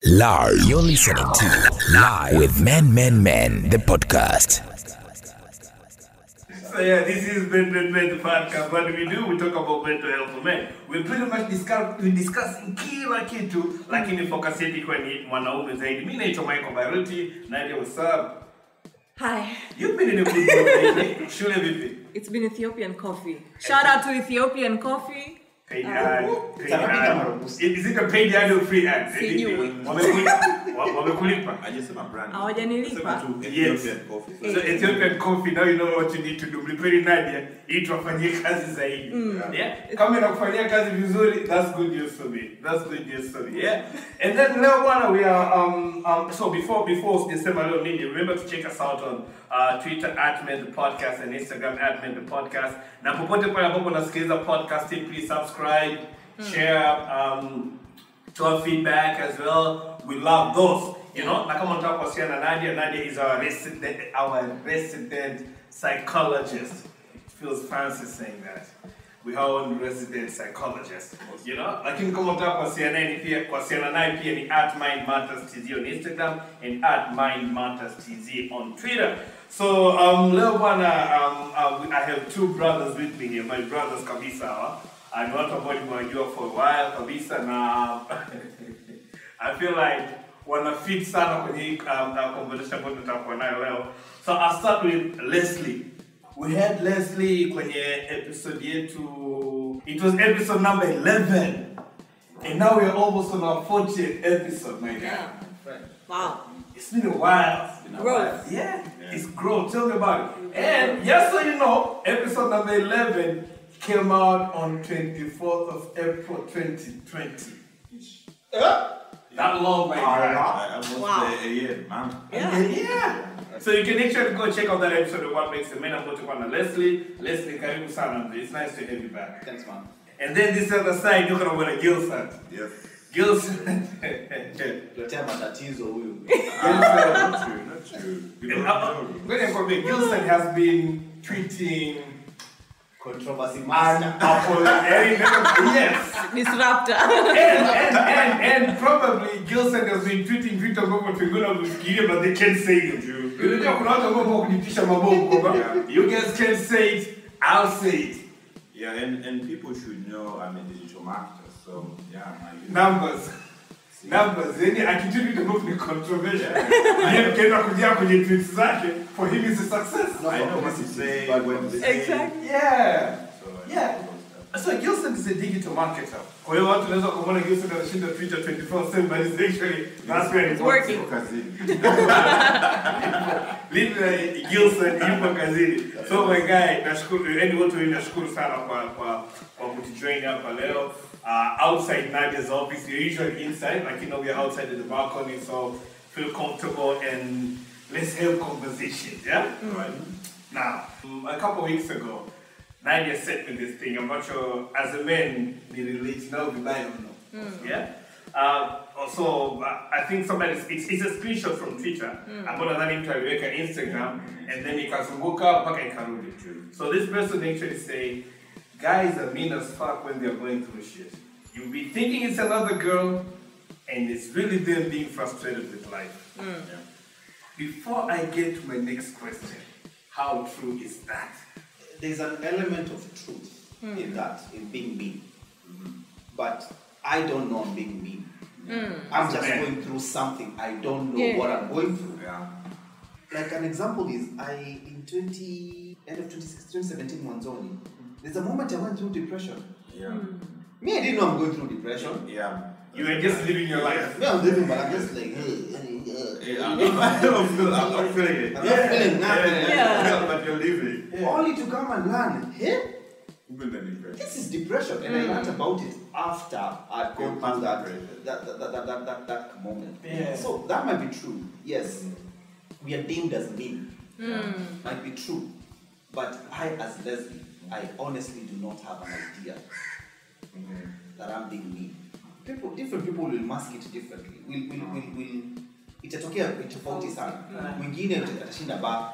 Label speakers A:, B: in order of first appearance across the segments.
A: Live. You're listening to Live with Men, the podcast.
B: So yeah, this is Men, the podcast. What do? We talk about mental health for men. We pretty much discussing kila kitu, lakini focus yetu kwenye wanaume zaidi. Mimi naitwa Michael Baruti. Nadia, what's up?
C: Hi.
B: You've been in a good mood lately. Shule vipi?
C: It's been Ethiopian coffee. Shout out to Ethiopian coffee.
B: Paid ad. Is it a paid ad or free ad? Wamekulipa.
D: I just say my brand.
C: Hawajanilipa.
B: Yes.
D: Ethiopian coffee.
B: So Ethiopian coffee, now you know what you need to do. Mlipeni Nadia, ili tuwafanyie kazi zaidi. Yeah? Kama inakufanyia kazi vizuri, that's good news for me. That's good news for me. Yeah? And then leo bwana, we are so before sema leo nini, remember to check us out on Twitter @menthepodcast and Instagram @menthepodcast. Na popote pale ambapo unasikiliza podcast, please subscribe, share, to our feedback as well. We love those. You know, na kama unataka kuwasiliana na Nadia is our resident psychologist. It feels fancy saying that. We have own resident psychologist. You know, lakini kama unataka kuwasiliana naye pia ni @mindmatterstz on Instagram and @mindmatterstz on Twitter. So leo bwana, I have two brothers with me here. My brothers kabisa. I know about nimewajua for a while kabisa na I feel like wanna fit sana kwenye hii conversation ambayo tutakuwa nayo leo. So I'll start with Leslie. We had Leslie kwenye episode yetu. It was episode number 11. And now we're almost on our 40th episode, my guy.
C: Wow.
B: It's been a while.
C: Growth.
B: Yeah, it's growth. Tell me about it. And just so you know, episode number 11 came out on 24th of April 2020. That long, my guy.
D: Almost a year, man.
B: Yeah. So you can actually go check out that episode of What Makes a Man. I'm going to call Leslie. Leslie, karibu sana. It's nice to have you back.
D: Thanks, man.
B: And then this other side, you're going to want a Gilson.
D: Yes.
B: Gilson.
D: Letea matatizo huyu.
B: Not
D: true.
B: Gilson has been tweeting
D: Controversy
B: and
D: master.
B: yes.
C: Disruptor.
B: And probably Gilson has been tweeting vitu ambavyo tunguna kufikiria but they can't say it. Unajua kuna watu ambao kujipisha mabovu kwamba you guys can't say it, I'll say it.
D: Yeah, and people should know I'm a digital marketer, so yeah.
B: Numbers. Yani akitweet vitu ambavyo ni controversial. Yeye kaenda kujia kwenye tweets zake, for him is a success.
D: I know what to say, when to say.
C: Exactly.
B: Yeah. Yeah. So Gilson is a digital marketer. Kwa hiyo watu wanaweza kumwona Gilson anashinda Twitter 24/7, but it's actually that's where it's
C: working.
B: Literally Gilson yupo kazini. So my guy, nashukuru nashukuru sana kwa kutujoin hapa leo. Outside Nadia's office, you're usually inside, like you know we're outside in the balcony, so feel comfortable and let's have conversations, yeah? Right. Now, a couple of weeks ago, Nadia sent me this thing. I'm not sure, as a man, they relate now, we might don't know. Yeah? Also, I think it's a screenshot from Twitter. I'm going to let him try to make an Instagram, and then he can look up, back and so this person actually say, guys are mean as fuck when they're going through shit. You'll be thinking it's another girl, and it's really them being frustrated with life. Yeah. Before I get to my next question, how true is that?
E: There's an element of truth in that, in being mean. But I don't know I'm being mean. I'm just going through something. I don't know what I'm going through.
D: Yeah.
E: Like an example is, in 2017 Mwanzoni, there's a moment I went through depression.
D: Yeah.
E: Me, I didn't know I'm going through depression.
D: Yeah.
B: You were just living your life.
E: Me, I'm living, but I'm just like,
D: I'm not feeling it.
E: I'm not feeling nothing.
D: Yeah. But you're living.
E: Only to come and learn,
D: With the depression.
E: this is depression. And I learned about it after I'd gone through that moment.
B: Yeah.
E: So that might be true. Yes. We are deemed as mean. Might be true. But I, as Leslie, I honestly do not have an idea that I'm being mean. Different people will mask it differently. Will itatokea tofauti sana. Mwingine atashinda bar,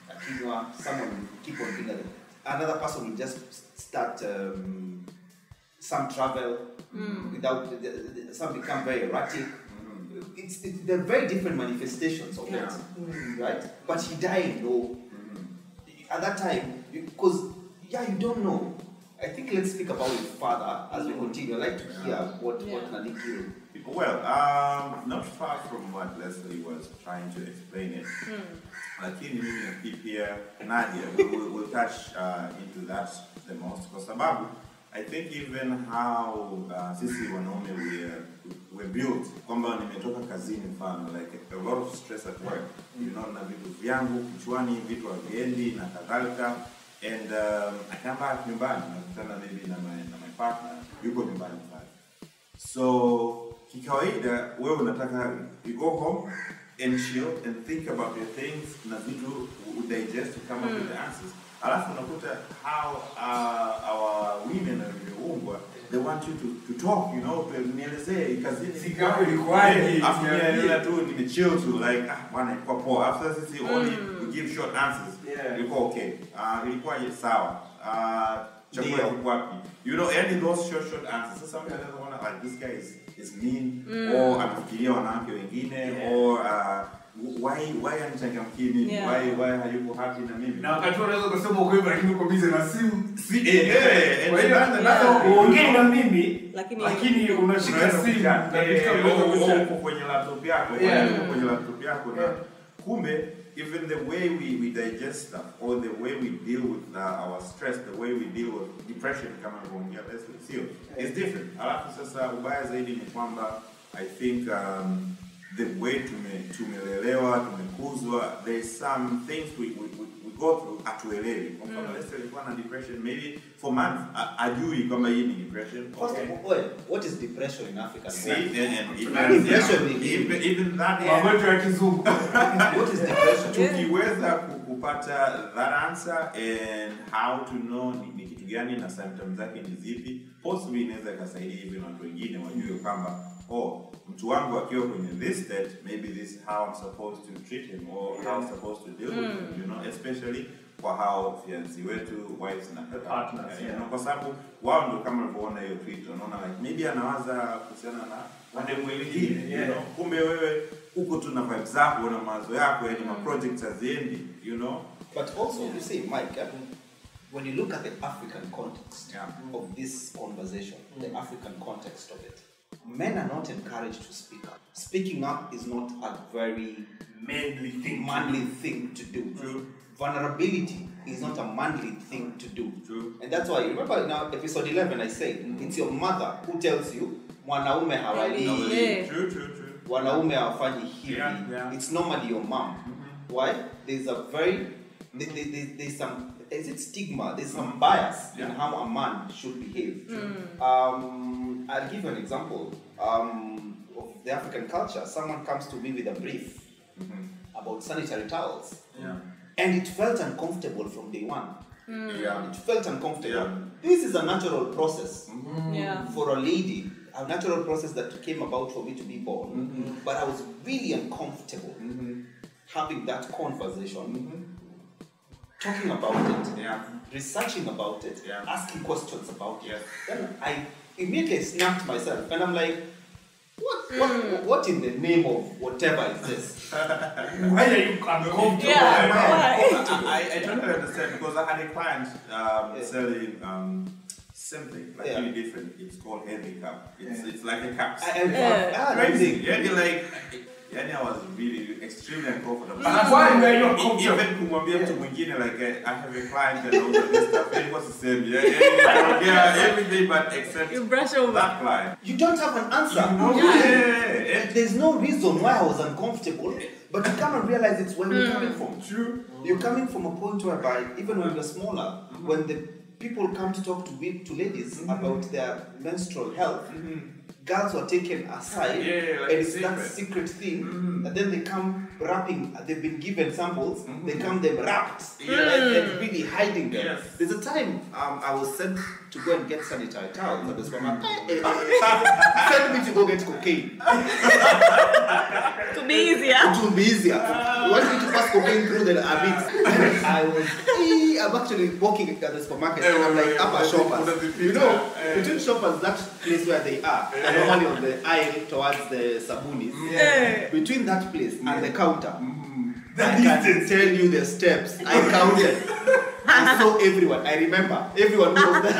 E: akinywa, someone will keep on being another person will just start some travel without some become very erratic. they're very different manifestations of it, right? But he died though. At that time, because you don't know. I think let's speak about his father as we continue. I'd like to hear what Naliki.
D: Well, not far from what Leslie was trying to explain it. Lakini mimi nafikiri Nadia will touch into that the most kwa sababu I think even how sisi wanaume we're built kwamba nimetoka kazini mfano like a lot of stress at work, you know, na vitu vyangu kichwani, vitu haviendi na kadhalika, and I come back nyumbani nakutana maybe na my partner yuko nyumbani pale. So kikawaida wewe unataka you go home and chill and think about your things na vitu digest to come up with the answers. Alafu unakuta how our women are they want you to talk, you know, nielezee kazini
B: sikawa ilikuwaje
D: after nieleza tu nimechill to like bwana ilikuwa poa after sisi only we give short answers ilikuwa okay ilikuwaje sawa chakula kiko wapi, you know, any those short answers. So somebody doesn't want to like this guy is mean or anafikiria wanawake wengine or why anichangamkie mimi, why hayuko happy na mimi, na
B: wakati unaweza kusema ukweli lakini uko busy na simu
D: kwa hiyo
B: hata uongee na mimi
C: lakini
B: unashika simu na
D: uko kwenye laptop yako kwenye laptop yako na kumbe even the way we digest stuff or the way we deal with our stress, the way we deal with depression kama kuongea Leslie is different. Alafu sasa ubaya zaidi ni kwamba I think the way tumelelewa, tumekuzwa, there's some things we go through atuelewi. Kwa mfano Leslie alikuwa na depression maybe for months ajui kama hii ni depression.
E: Okay. What is depression in Africa?
D: Even that
B: mambo ya kizungu.
E: What is depression?
D: Tukiweza kupata that answer and how to know ni kitu gani na symptoms zake ni zipi, possibly inaweza kusaidia even watu wengine wajue kwamba mtu wangu akiwa kwenye this state, maybe this is how I'm supposed to treat him or how I'm supposed to deal with him, you know, especially kwa hao fiancé wetu, wives na partners, you know, kwa sababu wao ndio kama ulivyoona hiyo tweet, unaona like maybe anawaza kuhusiana na wanaume wengine, you know, kumbe wewe uko tu na vibes zako na mawazo yako, yani ma projects haziendi, you know.
E: But also you see Mike, when you look at the African context of this conversation, the African context of it, men are not encouraged to speak up. Speaking up is not a very manly thing to do.
D: True.
E: Vulnerability is not a manly thing to do.
D: True.
E: And that's why, remember in our episode 11 I said, it's your mother who tells you, wanaume hawali.
D: True.
E: Wanaume hawafanyi hivi. It's normally your mom. Why? There's a very, there's some, is it stigma? There's some bias in how a man should behave. I'll give you an example of the African culture. Someone comes to me with a brief about sanitary towels, and it felt uncomfortable from day one. It felt uncomfortable. This is a natural process for a lady, a natural process that came about for me to be born. But I was really uncomfortable having that conversation, talking about it, researching about it, asking questions about it. Then I immediately snapped myself, and I'm like, what in the name of whatever is this?
B: Why are you uncomfortable?
D: I totally understand, because I had a client selling something like really different. It's called heavy cup. It's like a cup. Crazy. I was really extremely uncomfortable.
B: Why were you uncomfortable?
D: Even kumwambia mtu mwingine like I have a client and all this stuff. It was the same. Everything but except
C: you brush over
D: that client.
E: You don't have an answer. There's no reason why I was uncomfortable, but you come and realize it's where you're coming from.
D: True.
E: You're coming from a point whereby even when you're smaller, when the people come to talk to ladies about their menstrual health, girls were taken aside,
D: like
E: and it's that secret thing, and then they come wrapping, they've been given samples, they come them wrapped, and really hiding them. There's a time I was sent to go and get sanitary towels at the supermarket. Sent me to go get cocaine.
C: to be easier.
E: To be easier. You want me to pass cocaine through the habits. I I'm actually walking at the supermarket and I'm like, upper shoppers. You know, between shoppers, that place where they are, and normally on the aisle towards the sabunis, between that place and the counter, I can tell you the steps. I counted. I saw everyone. I remember everyone who was there.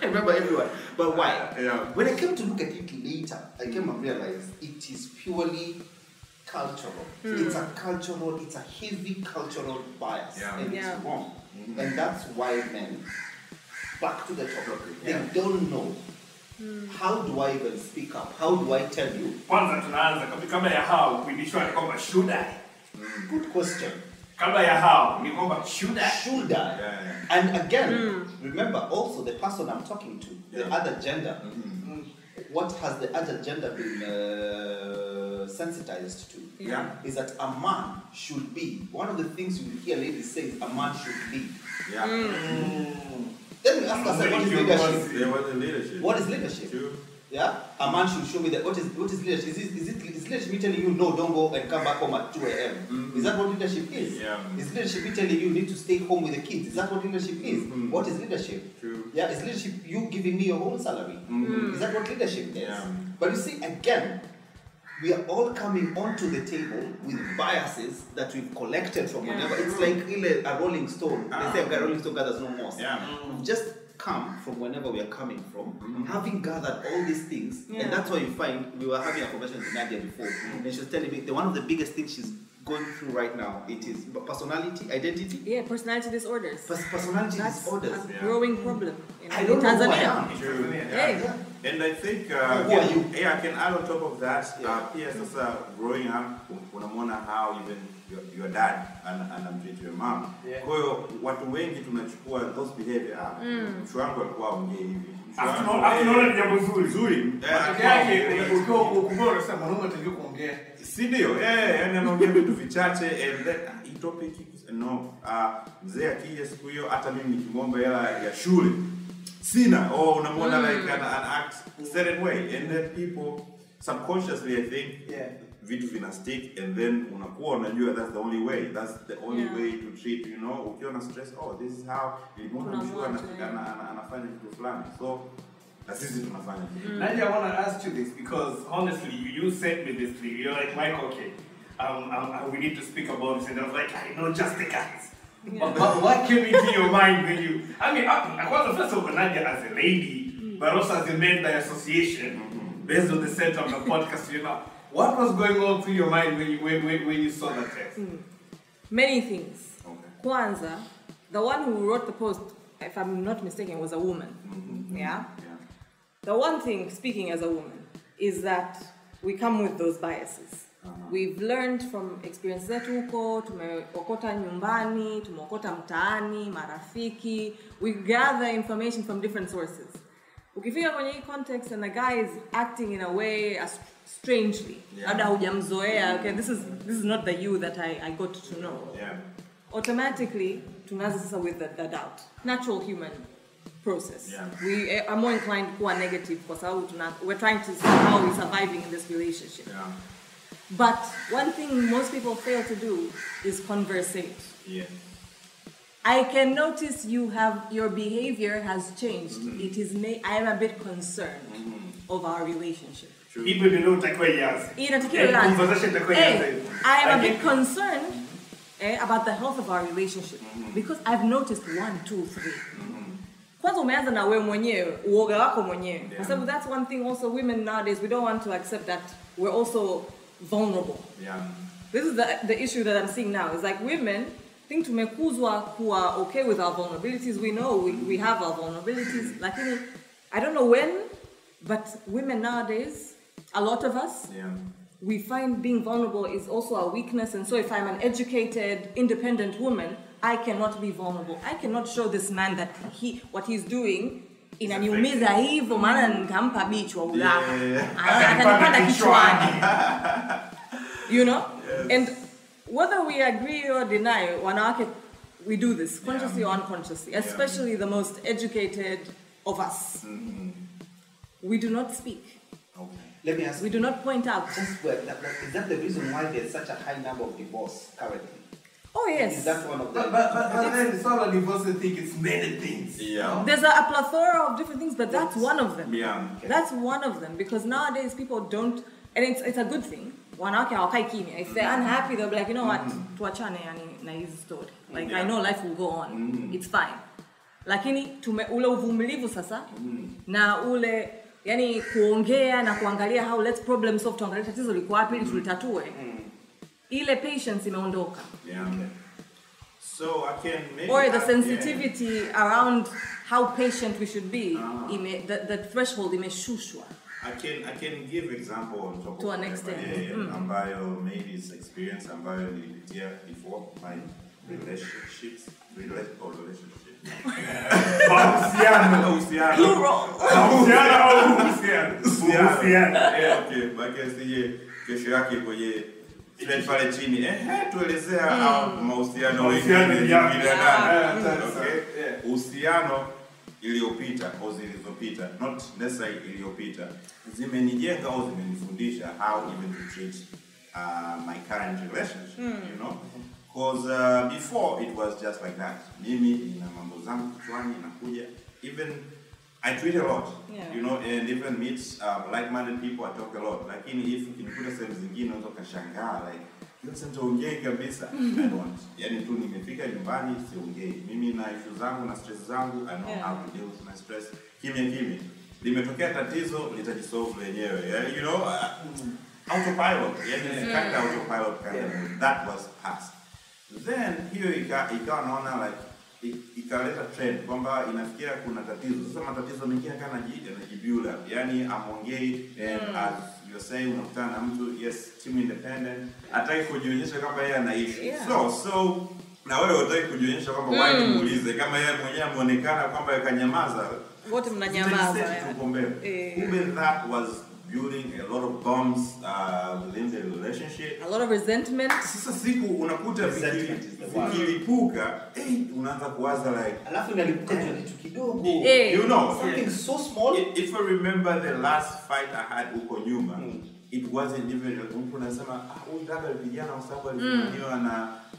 E: I remember everyone. But why? When I came to look at it later, I came and realized it is purely cultural. It's a heavy cultural bias, and it's wrong. And that's why men, back to the topic, they don't know. How do I even speak up? How do I tell you?
B: Kwanza tunaanza kama ya how kuinishwa ni kwamba should I?
E: Good question.
B: Kabla ya how ni kwamba should I?
E: Should I? And again, remember also the person I'm talking to, the other gender. What has the other gender been sensitized to? Is that a man should be. One of the things you will hear ladies say is a man should be. Then we ask ourselves, what is leadership? What is leadership? Yeah, a man should show me that. What is leadership? Is leadership me telling you no, don't go and come back home at 2 a.m.? Is that what leadership is? Is leadership me telling you need to stay home with the kids? Is that what leadership is? What is leadership? Yeah, is leadership you giving me your whole salary? Is that what leadership is? But you see, again, we are all coming onto the table with biases that we've collected from whenever. It's like a rolling stone. They say a rolling stone gathers no moss. We've just come from whenever we are coming from, having gathered all these things, and that's why you find we were having a conversation with Nadia before, and she was telling me one of the biggest things she's going through right now, it is personality, identity.
C: Yeah, personality disorders.
E: Personality disorders.
C: That's a growing problem in
E: I don't know who I am.
C: Tanzania.
D: And I think,
E: who are you?
D: I can add on top of that, sasa growing up, unamwona how even your dad anamtreat your mom. Kwa hiyo watu wengi tunachukua those behavior. Mtu wangu alikuwa ongea hivi.
B: Tunaona ni jambo zuri. Ukiwa ukubwa unasema mwanaume anatakiwa kuongea.
D: Si ndio? Yani anaongea vitu vichache and then hii topic mzee akija siku hiyo hata mimi nikimwomba hela ya shule sina. Unamwona like an act certain way, and then people subconsciously I think vitu vina stick, and then unakuwa unajua that's the only way, way to treat, you know, ukiona stress, this is how anafanya kitu fulani, so na sisi tunafanya kitu.
B: Nadia, I want to ask you this because honestly you sent me this thing. You're like, Mike, okay, we need to speak about this, and I was like, I know just the guys. But what came into your mind when you? I mean, I was first of all Nadia as a lady, but also as a men by association, based on the set of the podcast. You know, what was going on through your mind when you saw that text?
C: Many things. Kwanza, the one who wrote the post, if I'm not mistaken, was a woman. The one thing, speaking as a woman, is that we come with those biases. We've learned from experience zetu huko, tumeokota nyumbani, tumeokota mtaani, marafiki. We gather information from different sources. Ukifika kwenye hii context and the guy is acting in a way strangely, labda hujamzoea, okay, this is not the you that I got to know. Automatically, tunaanza sasa with the doubt. Natural human process. We are more inclined kuwa negative kwa sababu we're trying to see how we're surviving in this relationship. But one thing most people fail to do is conversate. I can notice your behavior has changed. I am a bit concerned of our relationship.
B: People don't take away
C: I am a bit concerned about the health of our relationship because I've noticed 1, 2, 3. Kwanza umeanza na wewe mwenyewe, uoga wako mwenyewe. Kwa sababu that's one thing also women nowadays, we don't want to accept that we're also vulnerable. This is the issue that I'm seeing now. It's like women think tumekuzwa kuwa okay with our vulnerabilities. We know we have our vulnerabilities. Lakini I don't know when, but women nowadays, a lot of us, we find being vulnerable is also a weakness. And so if I'm an educated, independent woman, I cannot be vulnerable. I cannot show this man that what he's doing inaniumiza hivyo maana nikampa bichwa ulaka. Atanipanda kichwani. You know? And whether we agree or deny, wanawake, we do this consciously or unconsciously, especially the most educated of us. We do not speak.
E: Let me ask
C: we do not point out.
E: Is that the reason why there's such a high number of divorce currently?
C: Oh yes.
E: Is that one of them?
B: But then it's not a divorce thing, it's many things.
D: Yeah.
C: There's a plethora of different things, but that's one of them.
D: Yeah.
C: That's one of them, because nowadays people don't, and it's a good thing. Wanawake hawakai kimya. If they're unhappy, they'll be like, you know what, tuachane yani na hizi story. Like I know life will go on. It's fine. Lakini ule uvumilivu sasa na ule yani kuongea na kuangalia how let's problem solve, tuangalie tatizo liko wapi ili tulitatue. Ile patience imeondoka.
D: Yeah. So I can maybe
C: Or the sensitivity around how patient we should be, the threshold imeshushwa.
D: I can give example on top
C: To
D: of
C: an
D: that,
C: extent.
D: ambayo maybe it's experience ambayo nilipitia before my relationships.
B: Mahusiano.
D: Yeah, okay. Basi kesho yake kwenye ile pale chini tuelezea mahusiano
B: Mahusiano ya
D: uhusiano iliyopita au zilizopita, not necessarily iliyopita, zimenijenga au zimenifundisha how even to treat my current relationship, you know, because before it was just like that. Mimi nina mambo zangu kichwani nakuja, even I tweet a lot, you know, and even meet like-minded people. I talk a lot. Lakini if ukinikuta sehemu zingine unaweza kashangaa like yote nitaongea kabisa. I don't. Yani tu nimefika nyumbani siongei. Mimi na issue zangu na stress zangu, I know how to deal with my stress. Kimya. Limetokea tatizo litajisolve lenyewe. You know, autopilot. Yani kind of autopilot kind of. That was past. Then here ikawa naona like ikaleta trend kwamba inafikia kuna tatizo. Sasa matatizo mengine kana anajibuild up. Yani amongei and as you're saying unakutana na mtu yes team independent ataki kujionyesha kama yeye ana issue. So na wewe unataka kujionyesha kwamba why nimuulize kama yeye mwenyewe ameonekana kwamba yakanyamaza.
C: Wote mnanyamaza.
D: Even that was building a lot of bombs within the relationship.
C: A lot of resentment.
D: Sasa siku unakuta vikilipuka, unaanza kuwaza like
E: alafu inalipuka kitu kidogo.
D: You know,
E: something so small.
D: If I remember the last fight I had huko nyuma, it wasn't even mtu anasema dada vijana kwa sababu alifanywa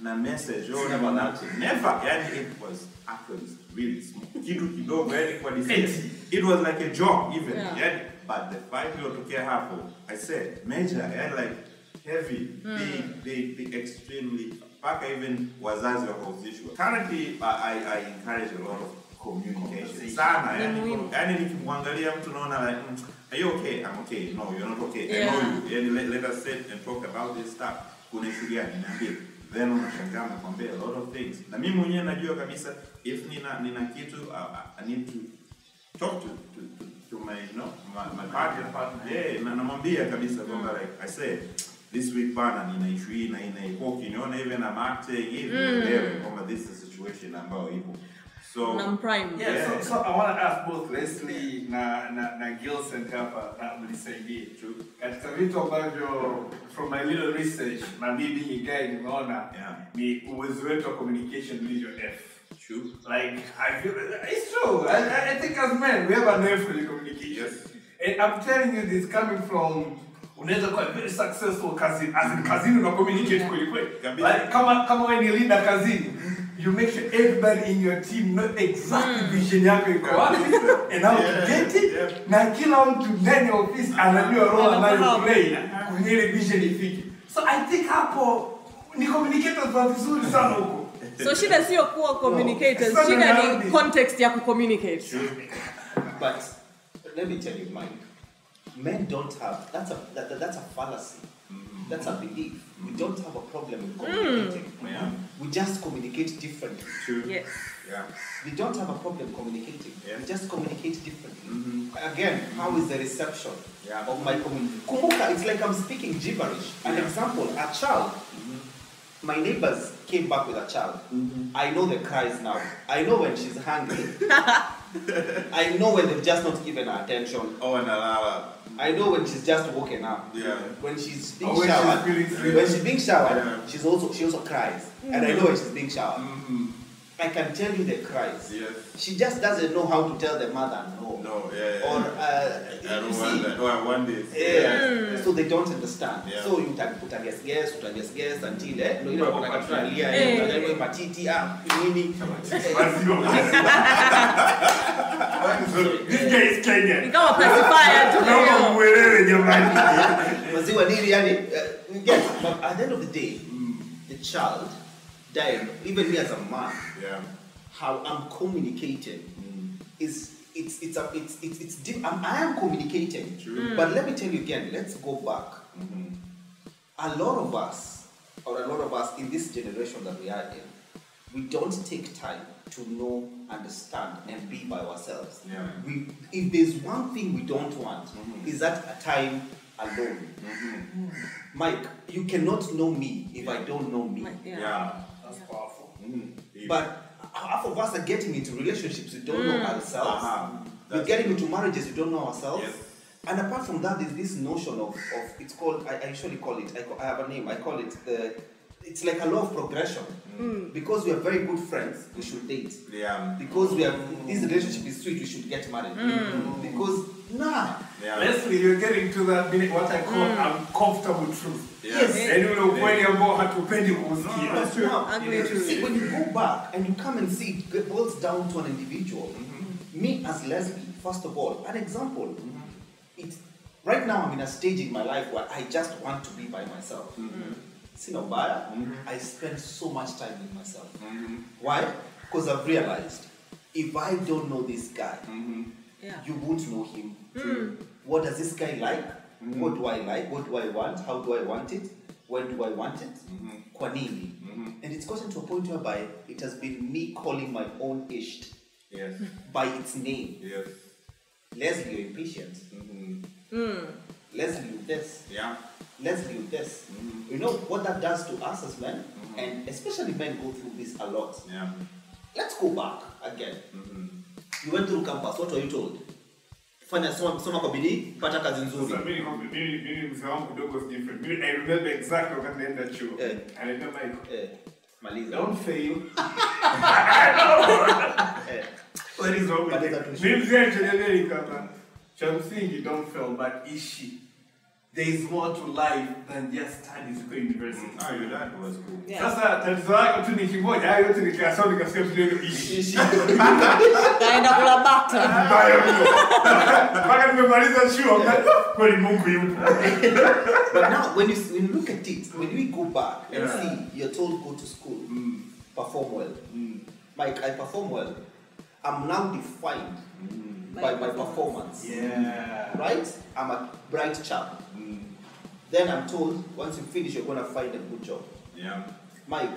D: na message or never. Yani it was actually really small. Kitu kidogo yani kwa distance. It was like a joke even. Yani but the fight iliyotokea hapo, I said major and like heavy, big, extremely. Paka even wazazi wakahusishwa. Currently, I encourage a lot of communication. Sana, yani nikimwangalia mtu naona like, are you okay? I'm okay. No, you're not okay. I know you. Yani let us sit and talk about this stuff. Kuna issue gani? Niambie. Then unashangaa nakwambia a lot of things. Na mimi mwenyewe najua kabisa if nina kitu I need to talk to my, you know, my partner. Yeah, na namwambia kabisa kwamba like I said this week bana nina issue hii na inaikoki niona even I'm acting even kwamba this is a situation ambayo ipo. So
B: so I want to ask both Leslie na Gilson hapa na mnisaidie katika vitu ambavyo from my little research na mimi ingae nimeona ni uwezo wetu wa communication ndio F.
D: True.
B: Like I feel it's true. I think as men we have an F for communication.
D: Yes.
B: And I'm telling you this coming from unaweza kuwa very successful kazini, as in kazini una communicate kweli. Like kama wewe ni leader kazini, you make sure everybody in your team know exactly vision yako iko wapi and how to get it. Na kila mtu ndani ya office anajua role anayo play kwenye ile vision ifike. So I think hapo ni communicators wa vizuri sana huko.
C: So shida sio kuwa communicators, shida ni context ya ku-communicate.
E: But let me tell you mine. Men don't have, that's a fallacy. That's a belief. We don't have a problem with communicating. We just communicate differently.
C: Yes.
D: Yeah.
E: We don't have a problem communicating. We just communicate differently. Again, how is the reception of my communication? Kumbuka, it's like I'm speaking gibberish. An example, a child. My neighbors came back with a child. I know the cries now. I know when she's hungry. I know when they've just not given her attention. I know when she's just woken up. When she's being showered. When she's being showered, she also cries. And I know when she's being showered. I can tell you the cries.
D: Yes.
E: She just doesn't know how to tell the mother no.
D: No, yeah.
E: Or
D: I don't want that. Oh, I want this.
E: yeah. So they don't understand.
D: Yeah.
E: So you guess until no ile
D: Papa
E: unakatulia ile matiti nini.
B: This guy is Kenyan.
C: Ni kama pacifier tu
B: Naomba
C: leo.
B: muelewe jamani.
E: Maziwa nini yani yes, but at the end of the day the child then even me as a man
D: Yeah.
E: how I'm communicating is I am communicating.
D: True.
E: But let me tell you again, let's go back. A lot of us in this generation that we are in, we don't take time to know, understand, and be by ourselves.
D: Yeah.
E: If there's one thing we don't want, is that a time alone. Mike, you cannot know me if I don't know me.
D: Yeah.
B: That's powerful.
E: But half of us are getting into relationships, we don't know ourselves. We're getting into marriages, we don't know ourselves.
D: Yes.
E: And apart from that, there's this notion of it's called, I usually call it, I have a name, I call it it's like a law of progression. Because we are very good friends, we should date.
D: Yeah.
E: Because this relationship is sweet, we should get married. Because,
D: Yeah.
B: Leslie, you're getting to that minute, what I call uncomfortable truth.
D: Yes.
B: And you know, when you're more hatupendi kusikia.
D: That's true.
E: See, when you go back and you come and see it boils down to an individual. Me as Leslie, first of all, an example. Right now I'm in a stage in my life where I just want to be by myself. Sinobaya, I spend so much time with myself. Why? Because I've realized if I don't know this guy, you won't know him. What does this guy like? What do I like? What do I want? How do I want it? When do I want it? Kwa nini? And it's gotten to a point whereby it has been me calling my own ish by its name.
D: Yes.
E: Leslie, you're impatient. Leslie, you this.
D: Yeah.
E: Leslie, you this. You know what that does to us as men? And especially men go through this a lot.
D: Yeah.
E: Let's go back again. You went through campus, what were you told? Fanya soma kwa bidii, pata kazi nzuri.
B: Sasa mimi mzee wangu kidogo is different. I remember exactly wakati naenda chuo. I remember
E: Maliza.
B: don't fail.
E: What
B: is wrong with it? Mimi mzee ananiambia kama cha msingi don't fail but ishi. There is more to life than just studies at university.
D: Oh, your dad was cool.
B: Sasa tatizo lako tu ni kimoja, hayo yote nikasoma nikasikia tu neno ishi.
C: Kaenda kula bata.
B: Mbaya mno. Mpaka nimemaliza chuo, kweli Mungu yupo.
E: But now, when you look at it, when we go back and see, you're told go to school, perform well. Mike, I perform well. I'm now defined by my performance.
B: Yeah.
E: Right? I'm a bright chap. Then I'm told, once you finish, you're going to find a good job.
D: Yeah.
E: Mike,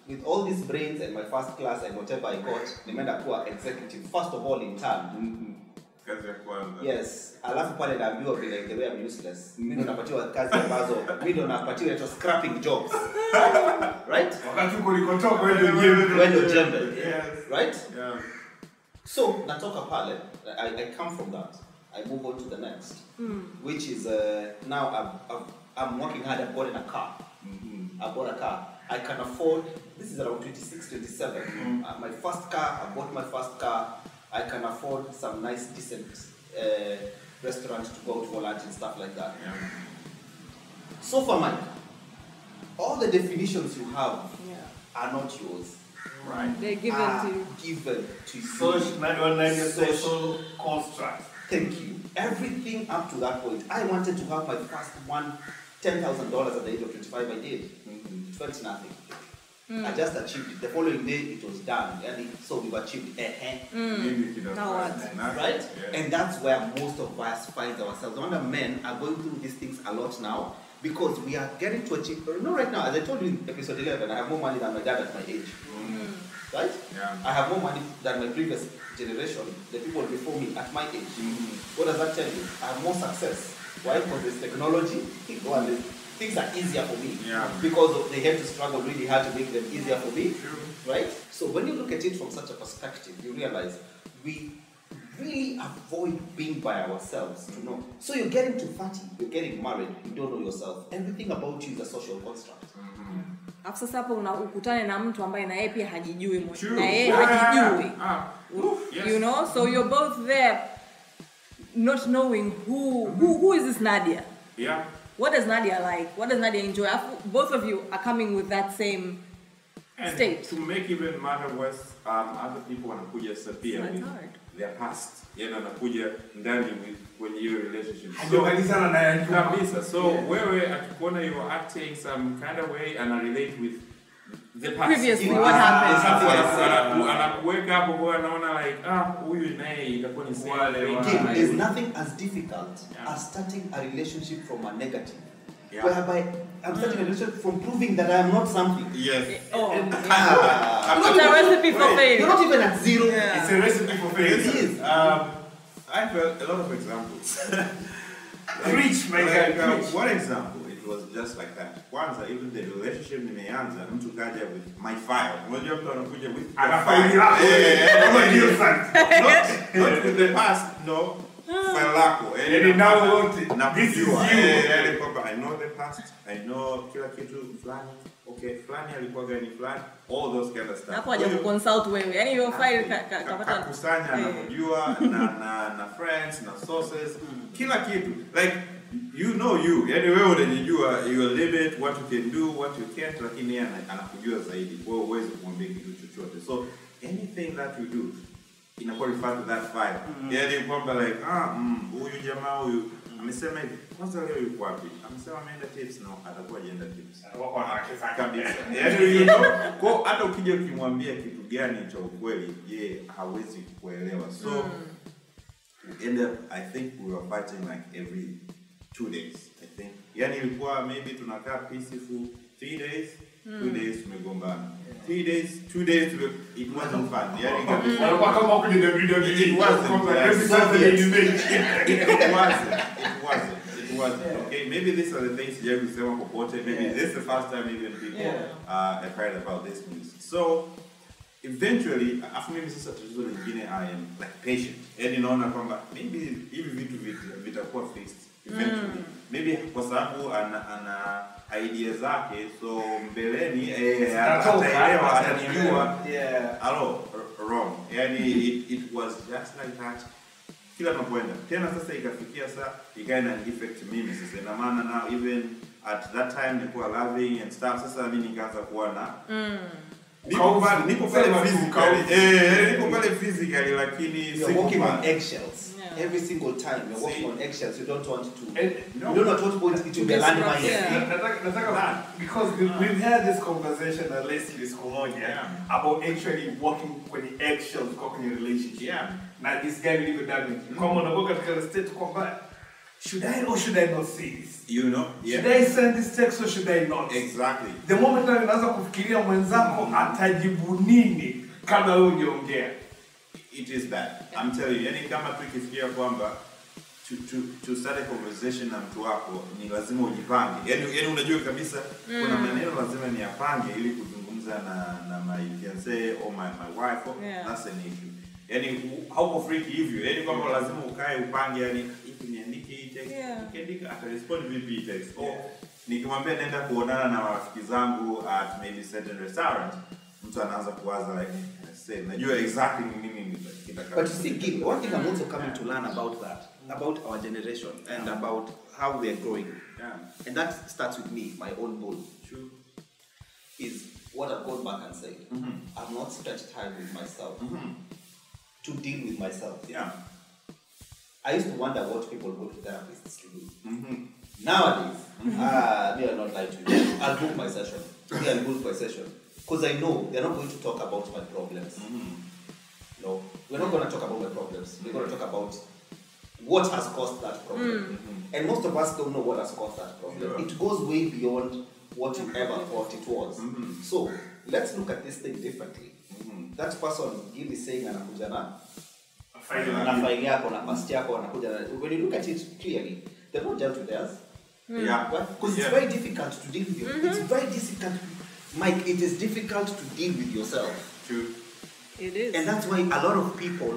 E: with all these brains and my first class and whatever I got, nimeenda kuwa executive, first of all in turn.
D: Kazi ya kwanza.
E: Yes, alafu pale naambiwa vile the way I'm useless. Mimi ndo napatiwa kazi ambazo, mimi ndo napatiwa to scrapping jobs. Right?
B: Wakati uko nikotoka wewe
E: Wendo jembe.
B: Yes.
E: Right?
D: Yeah.
E: So, natoka pale, I come from that. I move on to the next, which is now I'm working hard. I bought a car. I bought a car. I can afford. This is around 26, 27. My first car. I bought my first car. I can afford some nice, decent restaurant to go to for lunch and stuff like that.
D: Yeah.
E: So far, Mike, all the definitions you have are not yours.
D: Right.
C: They're given to you.
E: Given to you.
B: Social construct.
E: Thank you. Everything up to that point. I wanted to have my first $10,000 at the age of 25. I did. It felt nothing. I just achieved it. The following day, it was done. So we've achieved
C: Now what?
E: right?
D: Yeah.
E: And that's where most of us find ourselves. No wonder men are going through these things a lot now because we are getting to achieve. You know, right now, as I told you in episode 11, I have more money than my dad at my age. Right?
D: Yeah.
E: I have more money than my previous generation, the people before me at my age. What does that tell you? I have more success. Why? Because there's technology. Things are easier for me.
D: Yeah.
E: Because they had to struggle really hard to make them easier for me.
D: True.
E: Right? So when you look at it from such a perspective, you realize we really avoid being by ourselves to know. So you're getting to 30, you're getting married, you don't know yourself. Everything about you is a social construct.
C: Afu sasa hapo ukutane na mtu ambaye na yeye pia hajijui
F: True.
C: na yeye hajijui.
F: Yes.
C: You know, so you're both there not knowing who is this Nadia?
F: Yeah.
C: What does Nadia like? What does Nadia enjoy? Both of you are coming with that same
F: And
C: state.
F: to make even matter worse, other people wanakuja sapia
C: That's
F: with
C: hard.
F: their past. Yani wanakuja ndani kwenye hiyo relationship.
B: Hajamalizana na ya nyuma.
F: Kabisa. So wewe akikuona you are acting some kind of way and I relate with the past.
C: Previously, what happened?
F: Anakuweka hapo kwa anaona like huyu naye itakuwa ni same thing.
E: Again, there's nothing as difficult as starting a relationship from a negative.
F: Yeah.
E: Whereby I'm starting a relationship from proving that I am not something.
F: Yes.
C: Oh,
E: It's
C: a recipe for failure.
E: You're not even at zero.
C: Yeah.
B: It's a recipe for failure.
E: It is.
F: I felt a lot of examples.
B: Preach, my guy, preach.
D: One example, it was just like that. Kwanza, even the relationship nimeanza, mtu kaja with my file. Unajua mtu anakuja with the
B: Ana
D: file.
B: file yako. Kama ndio sana.
D: Not with the past, no. File lako.
B: Yani now wote.
D: Na
B: This is
D: kujua.
B: you.
D: Kwamba I know the past, I know kila kitu fulani. Okay, fulani alikuwa gani fulani. All those kind of stuff.
C: hapo haja consult wewe. Yaani hiyo file kapata
D: Kakusanya anakujua na friends na sources kila kitu like you know you yani wewe unajijua your limit what you can do what you can't lakini yeye anakujua zaidi kwa hiyo uweze kumwambia kitu chochote so anything that you do inakuwa refer to that file yani kwamba like huyu jamaa huyu amesema hivi kwanza leo yuko wapi amesema ameenda tips no atakuwa agenda tips kabisa yani you know kwa hata ukija ukimwambia kitu gani cha ukweli yeye hawezi kuelewa so we end up I think we were fighting like every 2 days I think yani ilikuwa maybe tunakaa peaceful 3 days 2 days tumegombana 3 days 2 days it wasn't fun yani kabisa
B: Walikuwa kama huko ni WWE.
D: It wasn't.
B: Every Saturday you make.
D: It wasn't. Okay, maybe these are the things you have to popote. Maybe this is the first time even people have heard about this news. So eventually, after maybe sasa tatizo lingine, I am like patient. And naona kwamba maybe hivi vitu vitakuwa fixed eventually. Maybe kwa sababu ana idea zake, so mbeleni ataelewa atanijua. Hello, wrong. Yani it was just like that. Kila tunapoenda tena sasa ikafikia sasa ikaenda effect mimi sasa ina maana now even at that time nilikuwa loving and stuff sasa mimi nikaanza kuona niko pale physically lakini
E: you're walking on eggshells every single time you're walking on eggshells you don't want to you don't know what point it will be landmine
B: nataka because we've had this conversation at least this about actually walking kwenye eggshells kwenye relationship na this guy really damage kama unakuwa katika state kwamba should I or should I not say this
D: you know
B: should I send this text or should I not
D: exactly
B: the moment unaanza kufikiria mwenzako atajibu nini kabla wewe hujaongea
D: it is bad I'm telling you yani kama tukifikia kwamba to start a conversation na mtu wako ni lazima ujipange yani unajua kabisa kuna maneno lazima niyapange ili kuzungumza na my fiancé or my wife that's an issue yani hauko free hivyo yani kwamba lazima ukae upange yani hivi niandike hii text nikiandika ata respond vipi hii text nikimwambia naenda kuonana na marafiki zangu at maybe certain restaurant mtu anaanza kuwaza like say najua exactly nini
E: but you see Gil, one thing I'm also coming to learn about that about our generation and about how we are growing and that starts with me my own goal is what I've gone back and said I've not spent time with myself to deal with myself I used to wonder what people go to therapists to do nowadays me are not like to you I'll book my session I'll book my session because I know they're not going to talk about my problems no we're not going to talk about my problems we're going to talk about what has caused that problem and most of us don't know what has caused that problem it goes way beyond what you ever thought it was so let's look at this thing differently that person Gil is saying anakuja na file yako na past yako anakuja when you look at it clearly they're not dealt with theirs because it's very difficult to deal with you it's very difficult Mike it is difficult to deal with yourself
C: it is
E: and that's why a lot of people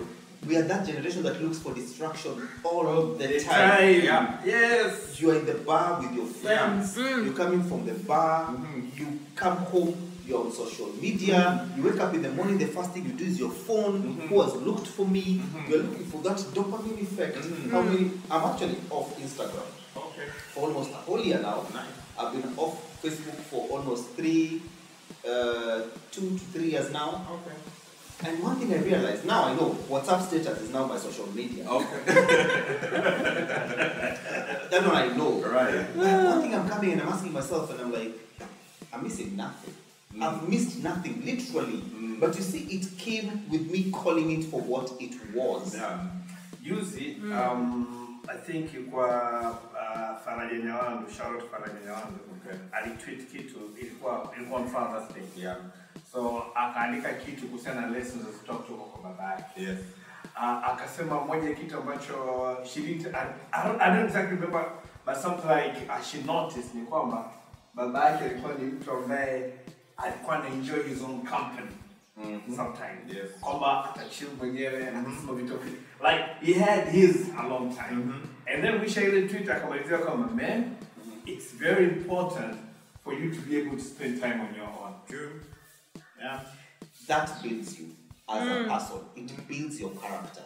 E: We are that generation that looks for distraction all of the time.
B: Yeah. Yes.
E: You are in the bar with your friends. You're coming from the bar. You come home. You're on social media. You wake up in the morning. The first thing you do is your phone. Who has looked for me? You're looking for that dopamine effect. How many? I'm actually off Instagram.
F: Okay.
E: For almost a whole year now.
F: Nice.
E: I've been off Facebook for almost 2 to 3 years now.
F: Okay.
E: And one thing I realized, now I know WhatsApp status is now my social media.
F: Okay.
E: That one I know.
F: Right.
E: But one thing I'm coming and I'm asking myself, and I'm like, I'm missing nothing. I've missed nothing, literally. But you see, it came with me calling it for what it was.
B: Yeah. Juzi, I think kwa Faraja Nyawandu, shout out Faraja Nyawandu, alitweet kitu, ilikuwa on Father's Day.
D: Yeah.
B: So akaandika kitu kuhusiana na lessons of talk to kwa baba yake.
D: Yes.
B: Akasema moja kitu ambacho she didn't, I don't exactly remember, but something like she noticed ni kwamba baba yake alikuwa ni mtu ambaye alikuwa na enjoy his own company. Sometimes.
D: Yes.
B: Kwamba atachill mwenyewe na kusema vitu like he had his a long time. And then we shared in Twitter akamalizia kama man, it's very important for you to be able to spend time on your own.
D: True.
B: Yeah.
E: That builds you as a person. It builds your character.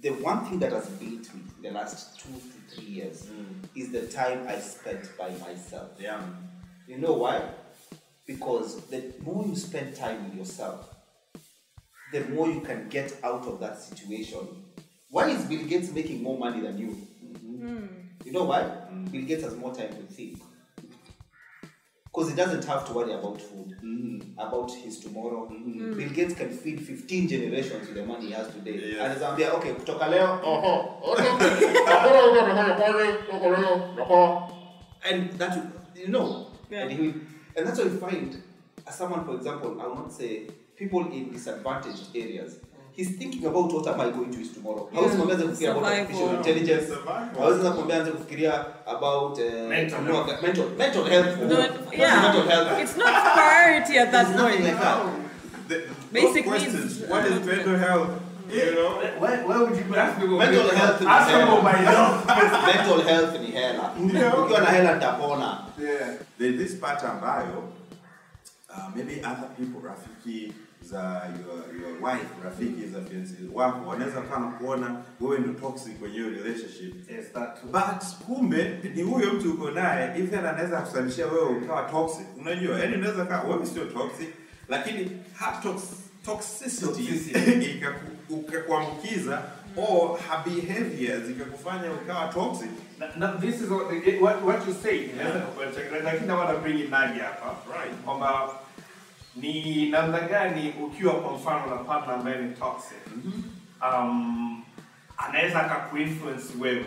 E: The one thing that has built me in the last 2 to 3 years is the time I spent by myself.
D: Yeah.
E: You know why? Because the more you spend time with yourself, the more you can get out of that situation. Why is Bill Gates making more money than you? You know why? Bill Gates has more time to think. Because he doesn't have to worry about food, about his tomorrow. Bill Gates can feed 15 generations with the money he has today.
D: Yes.
E: And he's like, okay, kutoka leo. And that, you know, and that's what you find as someone, for example, I will not say people in disadvantaged areas. He's thinking about what am I going to use tomorrow. How is he going to think about artificial intelligence? How is he going to think about mental health? Mental health.
C: It's not a priority at that
E: There's
C: point.
E: nothing like that.
C: Basic
D: questions.
C: needs.
D: What is mental health? You know?
B: Why would you ask me
E: Mental health.
B: Ask me about my health.
E: Mental health ni hela. Ukiwa na hela nitapona.
B: Yeah.
D: There's this part ambayo maybe other people, rafiki za your wife, rafiki za fiancé wako wanaweza kana kuona wewe ndio toxic kwenye hiyo relationship.
B: Yes, that too.
D: But kumbe ni huyo mtu uko naye even anaweza kusababishia wewe ukawa toxic. Unajua, yani unaweza kaa wewe sio toxic lakini toxicity ikakuambukiza or her behaviors ikakufanya ukawa toxic.
B: Now this is what you say. Lakini I want to bring in Nadia hapa.
D: Right.
B: Kwamba ni namna gani ukiwa kwa mfano na partner ambaye ni toxic. Anaweza akakuinfluence wewe.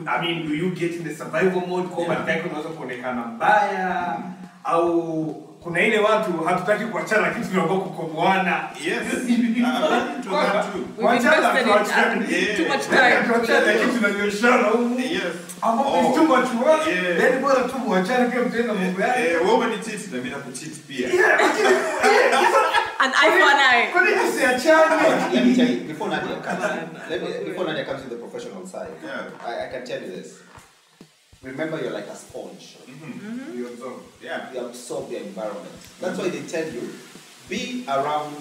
B: I mean, do you get in the survival mode kwamba nataka unaweza kuonekana mbaya au kuna ile watu hatutaki kuachana kitu tunaomba kukomoana.
D: Yes.
C: Too much time.
B: Tuachane kitu tunanyoshana huko.
D: Yes.
B: It's too much work. Then bora tu muachane kwa mtenda mambo yake.
D: Wewe ni cheat na mimi nakucheat pia.
C: An eye for an eye.
B: Kwa nini usiachane?
E: Let me tell you, before Nadia comes to the professional side, I can tell you this. Remember, you're like a sponge.
B: You absorb.
E: You absorb your environment. That's why they tell you, be around,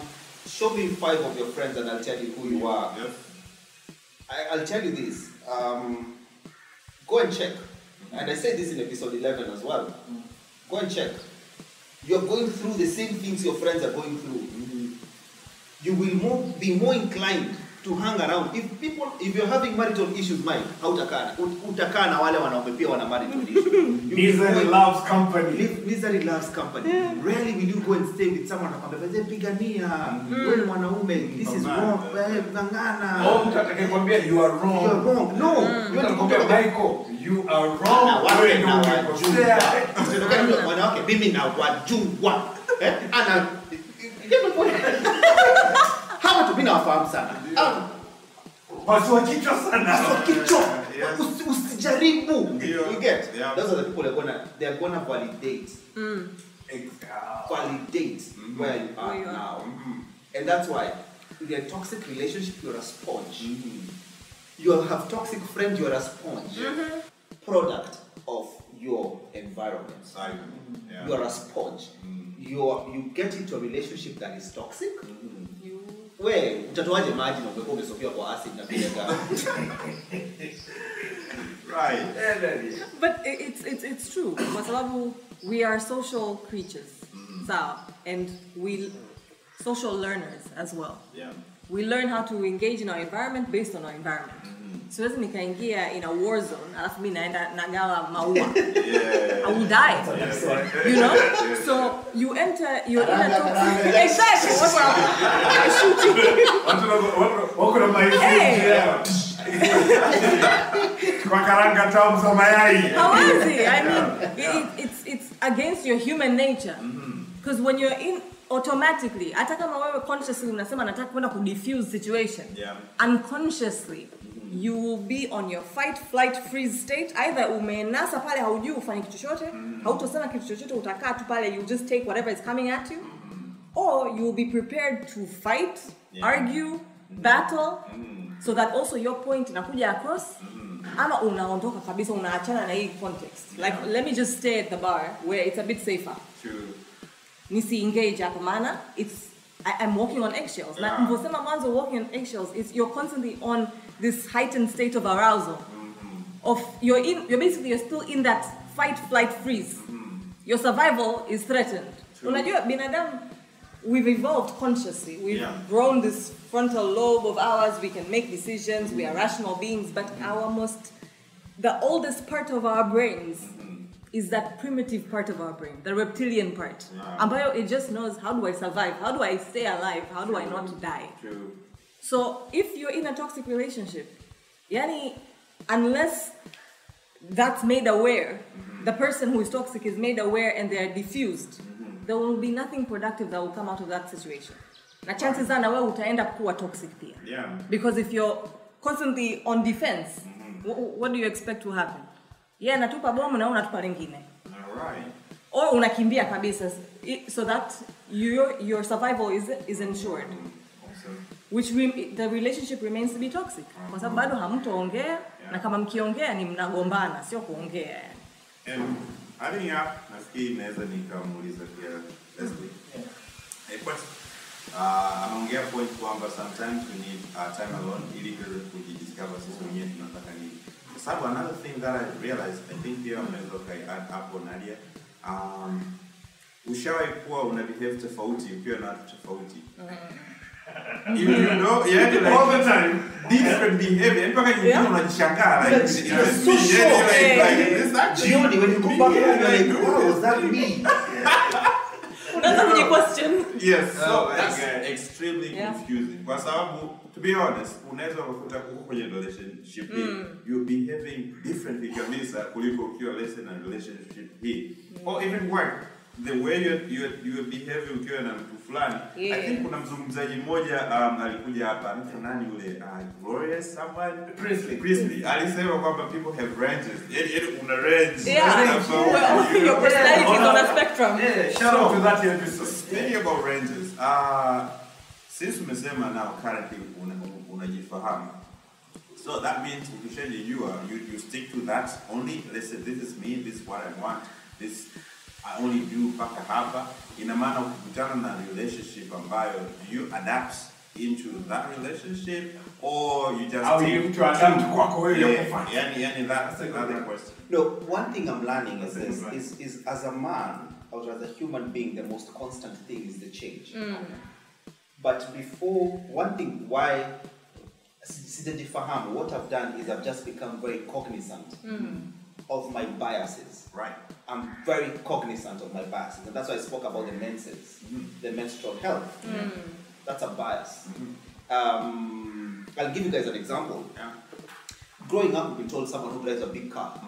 E: show me 5 of your friends and I'll tell you who you are.
D: Yes.
E: I'll tell you this. Go and check. And I said this in episode 11 as well. Go and check. You're going through the same things your friends are going through. You will be more inclined to hang around. If you're having marital issues, mind, utakaa na wale wanaume pia wana marital issues.
B: Misery loves company.
E: Misery loves company. Rarely will you go and stay with someone wanakwambia pigania, wewe mwanaume, this is wrong, ngangana.
B: Oh, mtakayekwambia you are wrong.
E: You are wrong. No, you are
B: Mtakwambia Michael, you are wrong.
E: Wewe ndio umekosea. Usidokani wanawake mimi na wajua. Ana hawa tu mimi nawafahamu sana.
B: Pasua kichwa sana.
E: Usijaribu. You get?
D: Yeah.
E: Those are the people they are gonna validate.
B: Exactly.
E: Validate where you are now. And that's why you're a toxic relationship, you're a sponge. You have toxic friends, you're a sponge. Product of your environment.
D: Yeah.
E: You are a sponge. You get into a relationship that is toxic. Where utatoaje maji na ungekuwa umesofia kwa acid na vile
D: Right.
C: But it's true. Kwa sababu we are social creatures. Sawa. And we social learners as well.
D: Yeah.
C: We learn how to engage in our environment based on our environment. Siwezi nikaingia in a war zone alafu mimi naenda nagawa maua. I will die. You know? So you're in a toxic. Exactly. What's wrong? I shoot you.
B: Wako na maisha. Kwa karanga tamu za mayai.
C: Hawezi. I mean, it's against your human nature. Because when you're in automatically, hata kama wewe consciously unasema nataka kwenda ku diffuse situation. Unconsciously you will be on your fight, flight, freeze state. Either umenasa pale haujui ufanye kitu chochote, hautosema kitu chochote, utakaa tu pale, you just take whatever is coming at you. Or you will be prepared to fight, argue, battle, so that also your point inakuja across. Ama unaondoka kabisa, unaachana na hii context. Like, let me just stay at the bar where it's a bit safer.
D: True.
C: Nisi engage hapo maana I'm walking on eggshells. Na mvosema mwanzo walking on eggshells, you're constantly on this heightened state of arousal. You're still in that fight, flight, freeze. Your survival is threatened. Unajua binadamu, we've evolved consciously. We've grown this frontal lobe of ours. We can make decisions. We are rational beings. But the oldest part of our brains is that primitive part of our brain, the reptilian part. Ambayo, it just knows, how do I survive? How do I stay alive? How do I not die?
D: True.
C: So if you're in a toxic relationship, yani, unless that's made aware, the person who is toxic is made aware and they are diffused, there will be nothing productive that will come out of that situation. Na chances are na wewe utaenda kuwa toxic pia.
D: Yeah.
C: Because if you're constantly on defense, what do you expect to happen? Yeah, natupa bomu na unatupa lingine.
D: Alright.
C: Or unakimbia kabisa, so that your survival is ensured.
D: Awesome.
C: Which the relationship remains to be toxic. Kwa sababu bado hamtaongea na kama mkiongea ni mnagombana, sio kuongea.
D: And adding up, nafikiri naweza nikamuuliza pia Leslie. Question. Anaongea point kwamba sometimes we need time alone ili kujidiscover sisi wenyewe tunataka nini. Kwa sababu another thing that I realized, I think pia unaweza add hapo Nadia, ushawahi kuwa una behave tofauti ukiwa na watu tofauti. You know, yeah, like
B: all the time,
D: different behavior. Mpaka nyingine unajishangaa like
E: this actually when you go back like, wow, was that me?
C: Unaanza kujiquestion.
D: Yes, so that's extremely confusing. Kwa sababu, to be honest, unaweza kukuta uko kwenye relationship hii, you're behaving differently kabisa kuliko ukiwa less in a relationship hii. Or even work, the way you're behaving ukiwa na mtu fulani. I think kuna mzungumzaji mmoja alikuja hapa, mtu nani yule, Glorious someone? Priestley. Alisema kwamba people have ranges. Una range.
C: Yeah, your personality is on a spectrum.
B: Yeah, shout out to that episode.
D: Speaking about ranges, since umesema now currently unajifahamu, so that means you stick to that only. Listen, this is me, this is what I want, this I only do paka hapa. Ina maana ukikutana na relationship ambayo, do you adapt into that relationship or you just
B: take to adapt kwako wewe kufanya?
D: Yani that's another question.
E: No, one thing I'm learning is this is as a man or as a human being, the most constant thing is the change. But before, one thing why sijajifahamu, what I've done is I've just become very cognizant of my biases.
D: Right.
E: I'm very cognizant of my biases, and that's why I spoke about the menses, the menstrual health. That's a bias. I'll give you guys an example.
D: Yeah.
E: Growing up, we've been told someone who drives a big car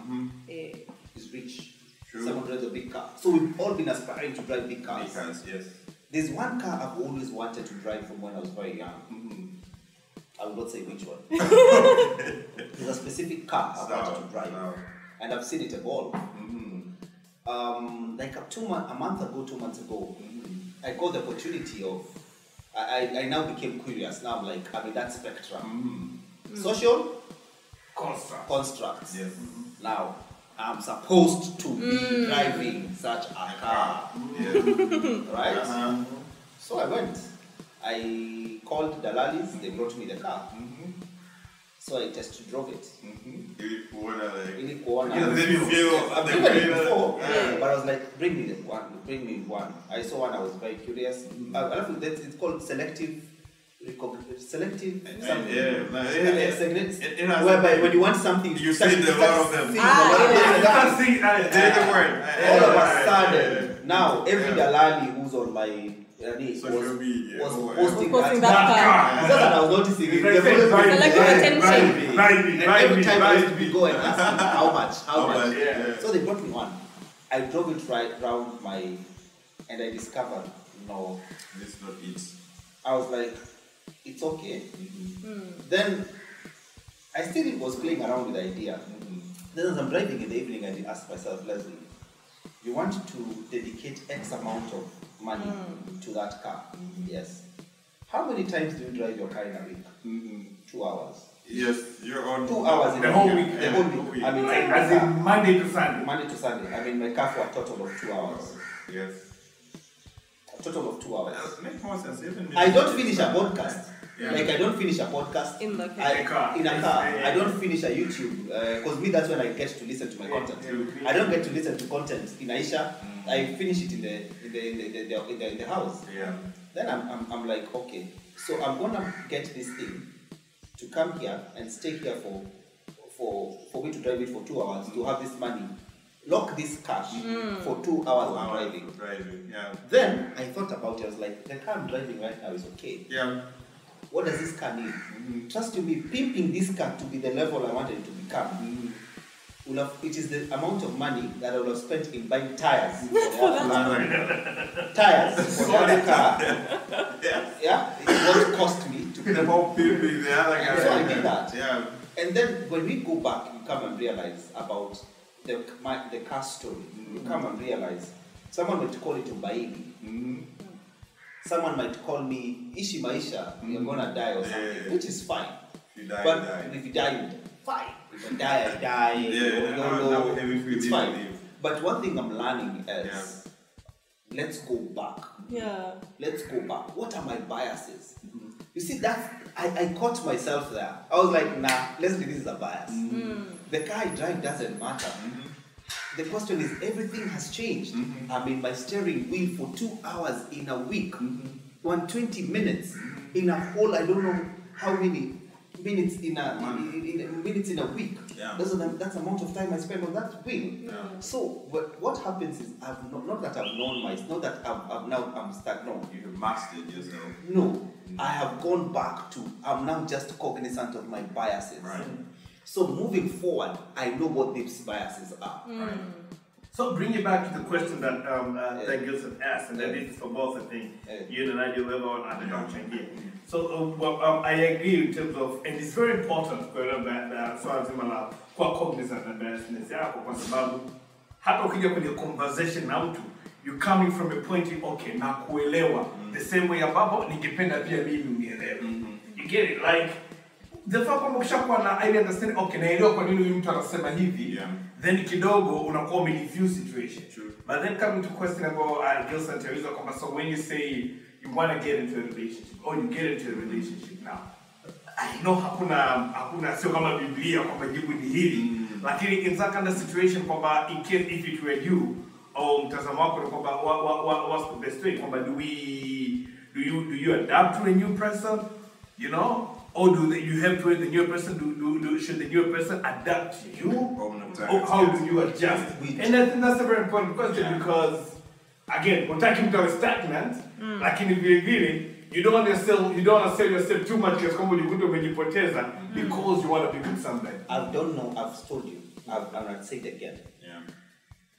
E: is rich.
D: True.
E: Someone who drives a big car. So we've all been aspiring to drive big cars.
D: Big cars, yes.
E: There's one car I've always wanted to drive from when I was very young. I will not say which one. There's a specific car I wanted to drive. And I've seen it evolve. Like 2 months ago, I got the opportunity of I now became curious. Now I'm like, I'm in that spectrum. Social constructs.
D: Yes.
E: Now, I'm supposed to be driving such a car. Right? So I went. I called Dalalis, they brought me the car. So I test drove it.
D: Ili kuona.
E: I've driven it before, but I was like, bring me one. I saw one, I was very curious. It's called selective something. Whereby when you want something,
D: you see the one of them.
E: All of a sudden, now every Dalali who's on my
D: social media
E: was posting
C: that
E: car. Because I was noticing it. Every time I used to go and ask them, how much?
D: Yeah.
E: So they brought me one. I drove it right round and I discovered, no.
D: This is not it.
E: I was like, it's okay. Then I still was playing around with the idea. Then as I'm driving in the evening, I asked myself, Leslie, you want to dedicate X amount of money to that car? Yes. How many times do you drive your car in a week? 2 hours.
D: Yes, you're on
E: 2 hours in
B: the
E: a
B: whole
E: week.
B: week.
E: The whole week. I mean,
B: As in Monday to Sunday.
E: Monday to Sunday. I mean, my car for a total of 2 hours.
D: Yes.
E: A total of 2 hours.
D: Makes more sense.
E: I don't finish a podcast.
D: Yeah.
E: Like I don't finish a podcast
C: In the
B: car.
E: In a car. I don't finish a YouTube because me that's when I get to listen to my content. I don't get to listen to content in Aisha. I finish it in the house.
D: Yeah.
E: Then I'm like, okay, so I'm gonna get this thing to come here and stay here for me to drive it for 2 hours to have this money, lock this cash for 2 hours of driving.
D: Yeah.
E: Then I thought about it. I was like, the car I'm driving right now is okay.
D: Yeah.
E: What does this car need? Trust me, pimping this car to be the level I wanted it to become. It is the amount of money that I would have spent in buying tires for the other car. Yeah, it's what it cost me to
D: The whole pimping the other guy.
E: So I did that.
D: Yeah.
E: And then when we go back, you come and realize about the car story. You come and realize someone might call it Umbaili. Someone might call me Ishi Maisha, you're gonna die or something, which is fine.
D: If you die,
E: but
D: you die.
E: if you die, you die. Fine. If I die, I die. It's fine. But one thing I'm learning is, let's go back.
C: Yeah.
E: Let's go back. What are my biases? You see, I caught myself there. I was like, nah, Leslie, this is a bias. The car I drive doesn't matter. The question is, everything has changed. I'm in my steering wheel for 2 hours in a week, 120 minutes in a whole, I don't know how many minutes in a week.
D: Yeah.
E: That's the amount of time I spend on that wheel.
D: Yeah.
E: So what happens is, not that I've known myself, not that I'm stuck. No,
D: You have mastered yourself.
E: no, I have gone back to, I'm now just cognizant of my biases.
D: Right.
E: So moving forward, I know what these biases are.
D: Right.
B: So bring it back to the question that Gilson asked, and then this is for both, I think. You and I do whoever on the junction here. So I agree in terms of, and it's very important swala zima la kuwa cognizant na biasness yako, kwa sababu hata ukija kwenye conversation na mtu, you coming from a point in, okay, na kuelewa the same way ambapo ningependa pia mimi unielewe. You get it? Like the fact kwamba ukishakuwa na ile understanding, okay, naelewa kwa nini huyu mtu anasema hivi, then kidogo unakuwa umedifuse situation. But then coming to question about Gilson Teresa, so when you say you want to get into a relationship, or you get into a relationship now, I know hakuna sio kama Biblia kwamba jibu ni hili, lakini in that kind of situation kwamba in case if it were you, or mtazamo wako ni kwamba what's the best way, kwamba do you adapt to a new person, you know? Or you have to the new person, should the new person adapt to you? Or how do you adjust? And I think that's a very important question because, again, utaki mtu awe stagnant, lakini vile vile, you don't want to sell yourself too much because kama ulikuta umejipoteza because you want to become somebody.
E: I've told you, I'm going to say it again. Yeah.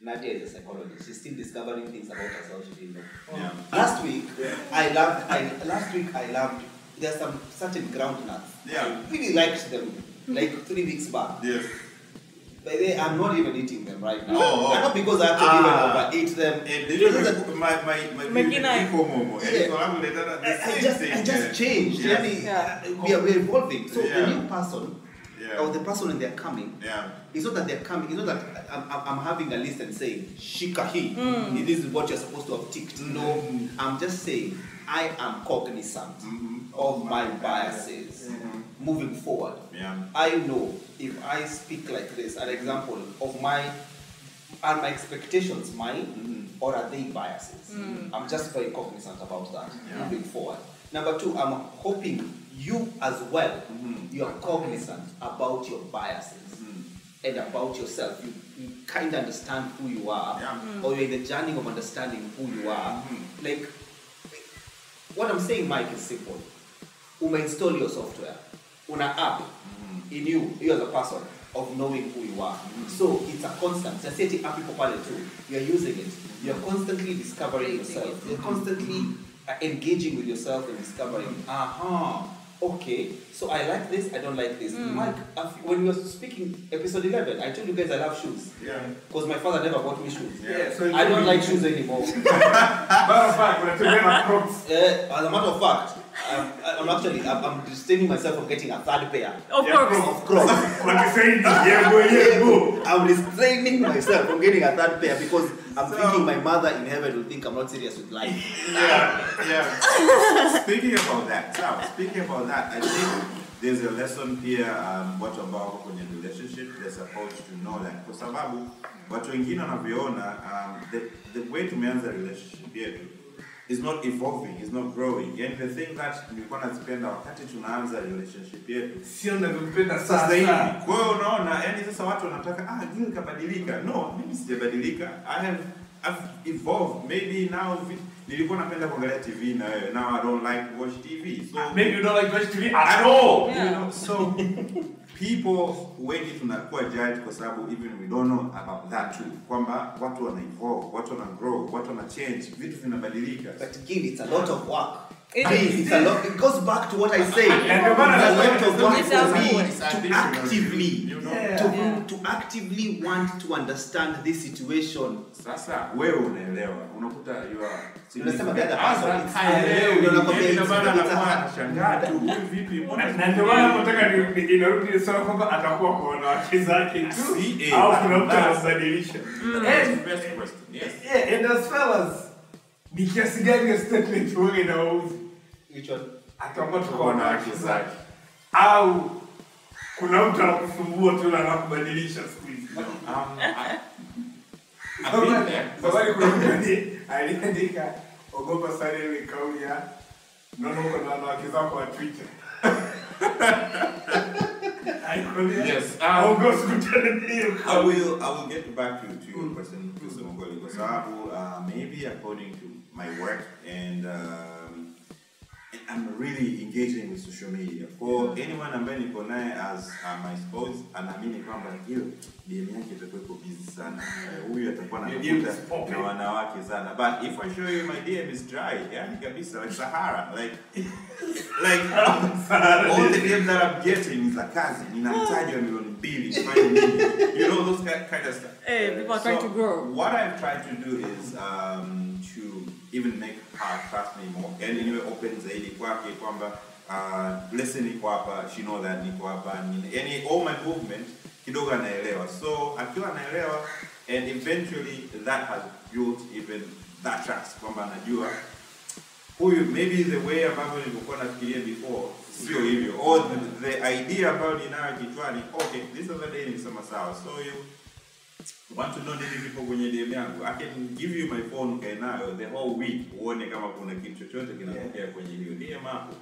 E: Nadia is a psychologist. She's still discovering things about herself she didn't know. Yeah. Last week, I loved there's some certain ground nuts. Yeah. I really liked them, like 3 weeks back.
D: Yes.
E: By the way, I'm not even eating them right now.
D: Oh.
E: Not because I have to even overeat them. I just changed. We are evolving. So the new person, or the person when they're coming, it's not that they're coming, it's not that I'm having a list and saying, Shika hi, this is what you're supposed to have ticked. No, I'm just saying, I am cognizant of my biases moving forward. I know if I speak like this, an example of are my expectations mine or are they biases? I'm just very cognizant about that moving forward. Number two, I'm hoping you as well, you are cognizant about your biases and about yourself. You kind of understand who you are, or you're in the journey of understanding who you are. Like, what I'm saying, Mike, is simple. Install your software, una app in you as a person of knowing who you are. So it's a constant. So say app too. You're using it. You're constantly discovering yourself. You're constantly engaging with yourself and discovering, okay, so I like this, I don't like this. Mike, when we were speaking episode 11, I told you guys I love shoes. Because my father never bought me shoes. So I don't like shoes anymore. As a matter of fact, I'm restraining myself from getting a third pair. Of course. I'm restraining myself from getting a third pair because I'm thinking my mother in heaven will think I'm not serious with life.
D: Speaking about that, I think there's a lesson here, watu ambao kwenye relationship, they're supposed to know that. Kwa sababu, watu wengine wanavyoona, the way tumeanza relationship yetu is not evolving, is not growing. And the thing that nilikuwa nazipenda wakati tunaanza relationship yetu,
B: sio ninavyopenda sasa.
D: Kwa hiyo unaona, yani sasa watu wanataka, Gil kabadilika. No, mimi sijabadilika. I've evolved. Maybe now nilikuwa napenda kuangalia TV na wewe. Now I don't like to watch TV. So
B: maybe you don't like to watch TV at all.
C: Yeah.
D: You know, so people wengi tunakuwa judge kwa sababu even we don't know about that too. Kwamba watu wana evolve, watu wana grow, watu wana change, vitu vinabadilika.
E: But again, it's a lot of work.
C: It
E: goes back to what I said.
B: And the man
E: a lot of work
C: for me
E: to actively want to understand this situation.
D: Sasa wewe unaelewa, unakuta you are
E: unasema the other person
D: shangaa tu vipi
B: na ndio maana nataka inarudi sawa kwamba atakuwa kwa wanawake zake tu au kuna mtu anabadilisha. And as fellas, ni kiasi gani ya statement wewe inawauzi?
E: Which one?
B: Atakuwa kwa wanawake zake au kuna mtu anakusumbua tu na anakubadilisha siku hizi? Sabari kuna mtu aliandika ogopa sana ile kauli ya nono kuna wanawake zako wa Twitter.
F: Yes.
D: I will get back to your question, because maybe according to my work and I'm really engaging with social media. For anyone ambaye niko naye as my spouse, anaamini kwamba hiyo DM yake itakuwa busy sana. Huyu atakuwa na wanawake sana. But if I show you my DM is dry, yani kabisa like Sahara, like all the DM that I'm getting is a kazi. Ninahitaji milioni 2 fine nini. You know those kind of stuff.
C: Hey, people are trying to grow.
D: What I'm trying to do is to even make her trust me more. And anyway, open zaidi kwake kwamba listen niko hapa, she know that niko hapa, any all my movement kidogo anaelewa. So akiwa anaelewa, and eventually that has built even that trust kwamba anajua huyu maybe the way ambavyo nilikuwa nafikiria before sio hivyo, or the idea ambayo ninayo kichwani, okay, this other day nilisema sawa, so you want to know nini vipo kwenye DM yangu, I can give you my phone kae nayo the whole week uone kama kuna kitu chochote kinatokea kwenye hiyo DM hapo.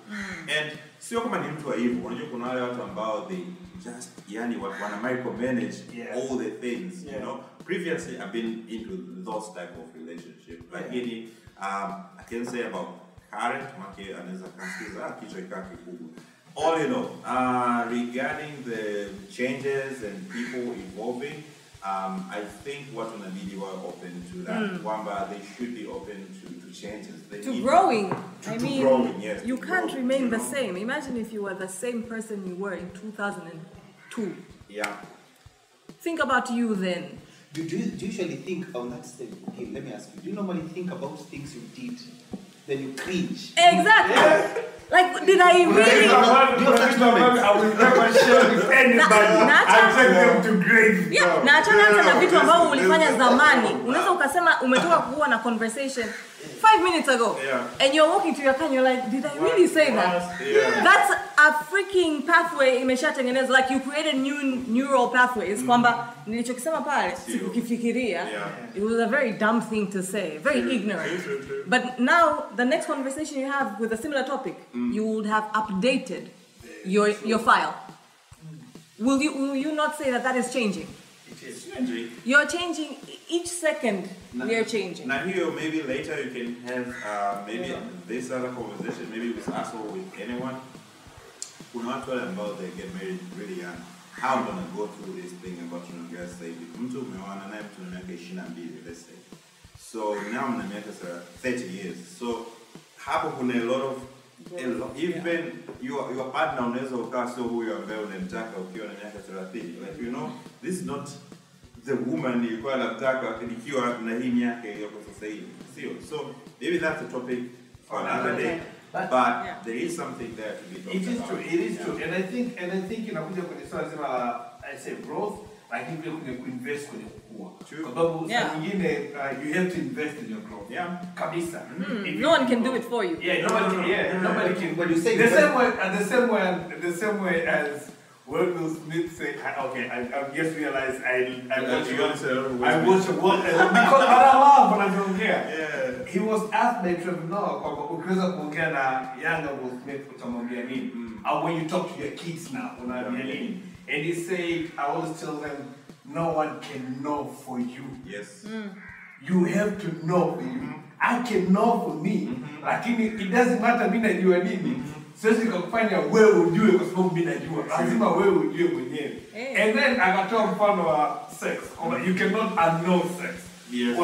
D: And sio kama ni mtu wa hivyo, unajua kuna wale watu ambao they just yani wana micromanage all the things, you know. Previously I've been into those type of relationship, lakini I can say about current make anaweza kusikiza kichwa ikaki kubwa. All in all, regarding the changes and people evolving, I think what unabidi were open to that. Kwamba they should be open to changes.
C: To growing. I mean,
D: growing, yes,
C: you can't
D: growing,
C: remain the
D: know?
C: same. Imagine if you were the same person you were in 2002.
D: Yeah.
C: think about you then.
E: Do you usually think on that stage? Okay, let me ask you. Do you normally think about things you did, then you cringe?
C: Exactly.
B: Yeah.
C: Like, did I really?
B: I will never share with anybody. I take them to grave.
C: Yeah, na achana hata na vitu ambavyo ulifanya zamani. Unaweza ukasema umetoka kuwa na conversation 5 minutes ago.
B: Yeah.
C: And you're walking to your car and you're like, did I really say that?
B: Yeah.
C: That's a freaking pathway imeshatengenezwa. Like you created new neural pathways. Kwamba nilichokisema pale sikukifikiria. It was a very dumb thing to say, very ignorant.
B: True.
C: But now the next conversation you have with a similar topic, you would have updated your file. Will you not say that is changing?
B: It is.
C: You're changing each second. We are changing.
D: Now here, maybe later you can have maybe this other conversation, maybe with us or with anyone. Kuna watu wale ambao they get married really young. How I'm gonna go through this thing about tunaongea sasa hivi. Mtu umeoana naye mtu ana miaka 22, let's say. So now mna miaka 30 years. So hapo kuna a lot of even your partner unaweza ukaa sio huyo ambaye unamtaka ukiwa na miaka 30. Like you know, this is not the woman ilikuwa anataka nikiwa na hii miaka hiyo kwa sasa hivi. Sio. So maybe that's a topic for another day. But there is something there to be talked
B: It is
D: about.
B: true. It is true. And I think inakuja kwenye swala zima la I say growth, lakini pia kwenye kuinvest kwenye kukua. Kwa sababu saa nyingine you have to invest in your growth.
D: Yeah.
B: Kabisa.
C: No one can do it for you.
B: Yeah, nobody can.
E: When you say
B: the same way as Will Smith say, okay, I've just realized I watched a world because I love when I don't care.
D: Yeah.
B: He was asked by Trevor Noah kwamba ukiweza kuongea na younger Will Smith utamwambia nini? Or when you talk to your kids now, unaambia nini? And he said, I always tell them, no one can know for you.
D: Yes.
B: You have to know for you. I can know for me. Lakini it doesn't matter mimi najua nini. Siwezi kufanya wewe ujue kwa sababu mimi najua. Lazima wewe ujue mwenyewe. And then akatoa mfano wa sex. You cannot unknow sex.
D: Yes.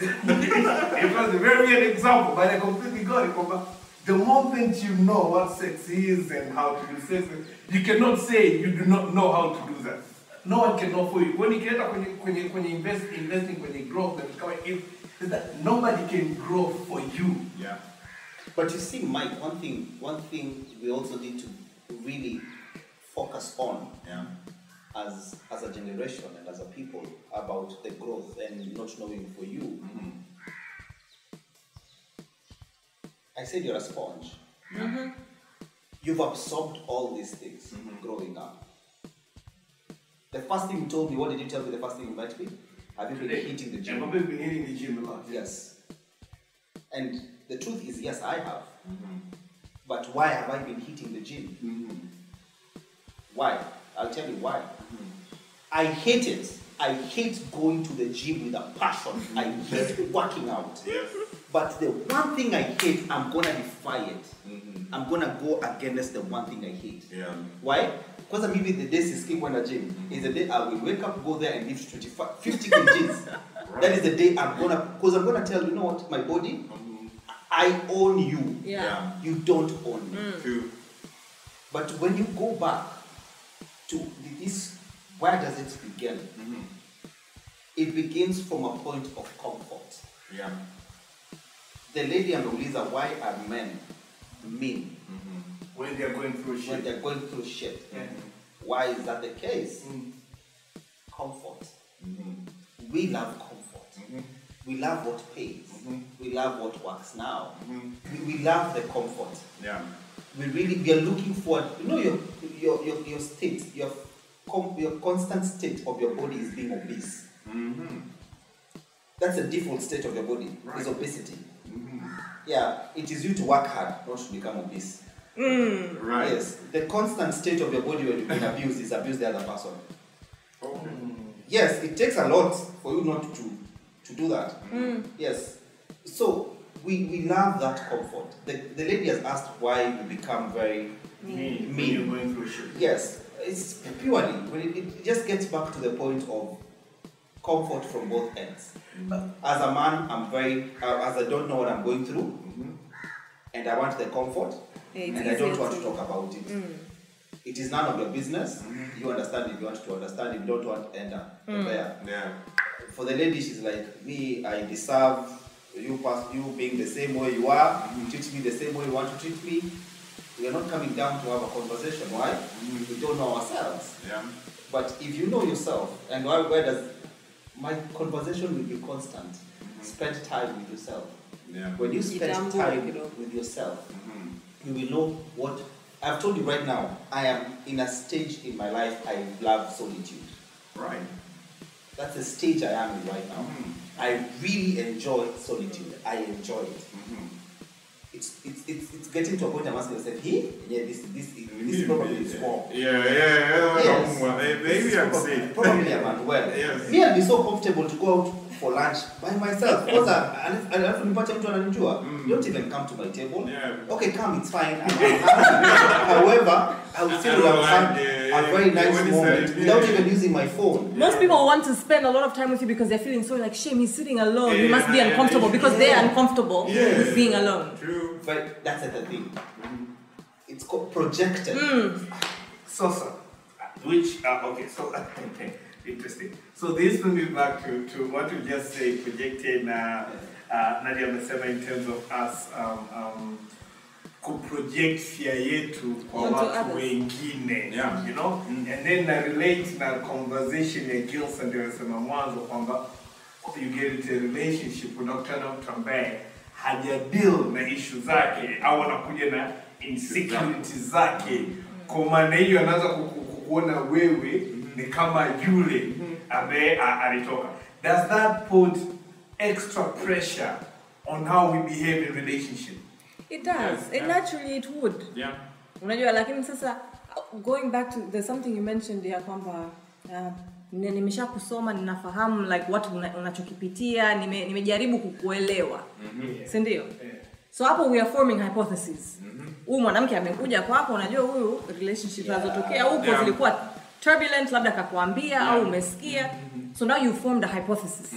B: It was a very weird example, but I completely got it. The moment you know what sex is and how to do sex, you cannot say you do not know how to do that. No one can know for you. When you get up, when you investing when you grow, is that nobody can grow for you.
D: Yeah.
E: But you see, Mike, one thing we also need to really focus on, as a generation and as a people about the growth and not knowing for you. I said you're a sponge. You've absorbed all these things growing up. The first thing you told me, what did you tell me the first thing you met me? Have you been hitting the gym?
B: I've been hitting the gym a lot.
E: Yes. And the truth is, yes, I have. But why have I been hitting the gym? Why? I'll tell you why. I hate it. I hate going to the gym with a passion. I hate working out.
D: Yes.
E: But the one thing I hate, I'm going to defy it. I'm going to go against the one thing I hate.
D: Yeah.
E: Why? Because maybe the day I skip when I gym is the day I will wake up, go there and lift 50 kgs. That is the day I'm going to, because I'm going to tell you know what, my body, I own you.
C: Yeah.
E: You don't own me.
D: True.
E: But when you go back to this, where does it begin? It begins from a point of comfort.
D: Yeah.
E: The lady ameuliza, why are men mean
B: When they're going through shit.
E: when they're going through shit?
B: Yeah.
E: Why is that the case? Comfort. We love comfort. We love what pays. We love what works now. We love the comfort.
D: Yeah.
E: We are looking forward. You know your state, your constant state of your body is being obese. That's the default state of your body. Right. Is obesity. Yeah, it is you to work hard, not to become obese.
D: Right.
E: Yes, the constant state of your body when you've been abused is abuse the other person.
D: Okay.
E: Yes, it takes a lot for you not to do that. Yes, so we love that comfort. The lady has asked why we become very
B: When you're going through shit.
E: Yes, it's purely when it just gets back to the point of comfort from both ends. As a man, I'm very as I don't know what I'm going through, and I want the comfort, and I don't want to talk about it. It is none of your business. You understand if you want to understand. If you don't want to enter there.
D: Yeah.
E: For the lady, she's like, me, I deserve you being the same way you are. You treat me the same way you want to treat me. We are not coming down to have a conversation. Why? We don't know ourselves.
D: Yeah.
E: But if you know yourself, and where does my conversation will be constant? Spend time with yourself.
D: Yeah.
E: When you spend time with yourself, you will know what. I've told you right now, I am in a stage in my life I love solitude.
D: Right.
E: That's the stage I am in right now. I really enjoy solitude. I enjoy it. It's getting to a point I'm asking myself, this probably is wrong.
D: Yes. Maybe I'm saying.
E: Probably I'm unwell.
D: Yes.
E: Me, I'll be so comfortable to go out for lunch by myself. Because alafu nipate mtu ananijua, you don't even come to my table.
D: Yeah.
E: Okay, come, it's fine. However, I will still have a very nice moment without even using my phone.
C: Most people want to spend a lot of time with you because they're feeling so like shame. He's sitting alone. He must be uncomfortable because they're uncomfortable with being alone.
D: True.
E: But that's the thing. It's called projected.
B: So, which, okay, so, interesting. So this brings me back to what you just said, projected, Nadia amesema in terms of us, kuproject hisia yetu kwa watu wengine, you know? And then I relate na conversation ya Gilson ndio anasema mwanzo kwamba you get into a relationship unakutana mtu ambaye haja deal na issue zake au anakuja na insecurities zake. Kwa maana hiyo anaanza kukuona wewe ni kama yule ambaye alitoka. Does that put extra pressure on how we behave in relationship?
C: It does. Naturally it would.
F: Yeah.
C: Unajua, lakini sasa going back to there's something you mentioned ya kwamba nimesha kusoma, ninafahamu like what unachokipitia, nimejaribu kukuelewa. Si ndio? So hapo we are forming hypotheses. Huyu mwanamke amekuja kwako, unajua huyu relationship zinazotokea huko zilikuwa turbulent, labda akakwambia au umesikia. So now you formed a hypothesis.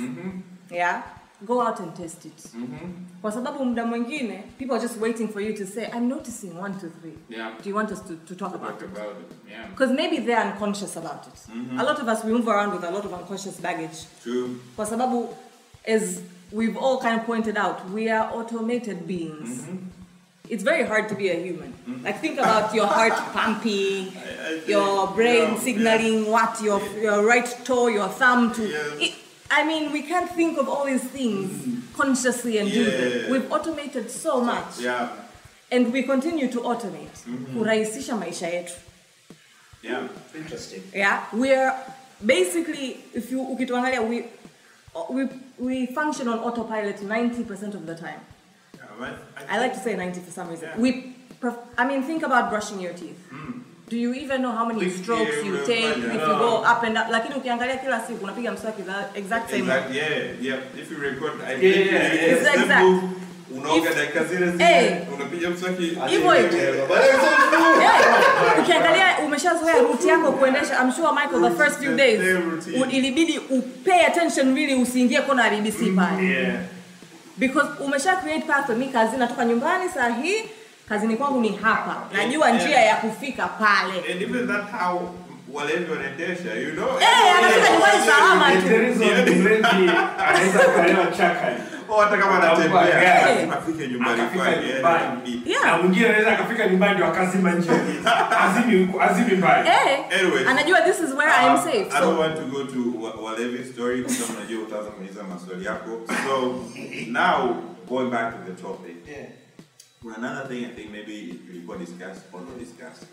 C: Yeah? Go out and test it. Kwa sababu muda mwingine people are just waiting for you to say, I'm noticing 1, 2, 3.
F: Yeah.
C: Do you want us to talk about it?
F: Yeah.
C: Because maybe they're unconscious about it. A lot of us, we move around with a lot of unconscious baggage.
D: True.
C: Kwa sababu, as we've all kind of pointed out, we are automated beings. It's very hard to be a human. Like think about your heart pumping, your brain signaling what your right toe, your thumb to. I mean, we can't think of all these things consciously and do them. We've automated so much.
D: Yeah.
C: And we continue to automate. Kurahisisha maisha yetu.
D: Yeah.
E: Interesting.
C: Yeah, we are basically, if you ukituangalia, we function on autopilot 90% of the time. I like to say 90 for some reason. Think about brushing your teeth. Do you even know how many strokes you take if you go up and up? Lakini ukiangalia kila siku unapiga mswaki the exact same way.
D: Yeah. If you record, I think
C: it's exact.
D: Unaoga dakika zile unapiga mswaki
C: hivyo hivyo. Ukiangalia umeshazoea route yako kuendesha. I'm sure Michael the first few days ilibidi pay attention really usiingie kona RBC pale. Because umesha create path. Mimi kazi natoka nyumbani saa hii, kazini kwangu ni hapa. Najua njia ya kufika pale.
D: And even that how whatever wanaendesha, you know.
C: Anafika nyumbani salama tu.
B: There is no blame anaweza kuelewa chakani.
D: Hata kama anatembea afike nyumbani kwake.
B: Na mwingine anaweza akafika nyumbani ndio akazima njia. Azimi mbali.
D: Anyway,
C: anajua this is where I am safe.
D: I don't want to go to Walevi's story because unajua utaanza kuuliza maswali yako. So now going back to the topic. Another thing I think maybe we could discuss or not discuss.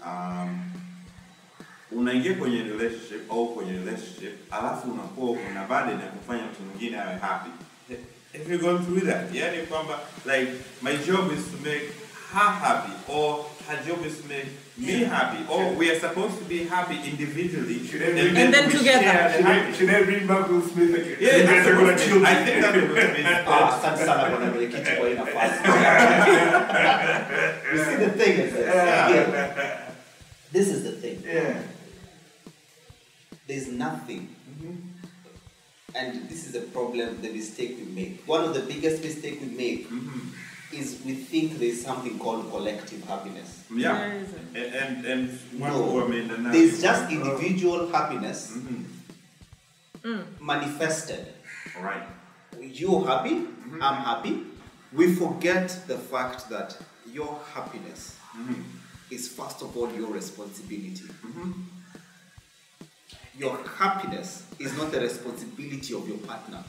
D: Unaingia kwenye relationship au kwenye relationship alafu unakuwa una burden ya kufanya mtu mwingine awe happy. If you're going through that, yani kwamba like my job is to make her happy or her job is to make me happy or we are supposed to be happy individually
C: and then together.
B: Should I bring back Will Smith again?
D: Yeah, I think that's what it means.
E: Asante sana kwa mwenyekiti kwa hii nafasi. You see the thing is this is the thing. There's nothing. And this is a problem, the mistake we make. One of the biggest mistakes we make is we think there's something called collective happiness.
D: Yeah.
C: There isn't.
D: And
E: No,
D: no.
E: there's just individual happiness manifested.
D: Right.
E: You're happy, I'm happy. We forget the fact that your happiness is first of all your responsibility. Your happiness is not the responsibility of your partner.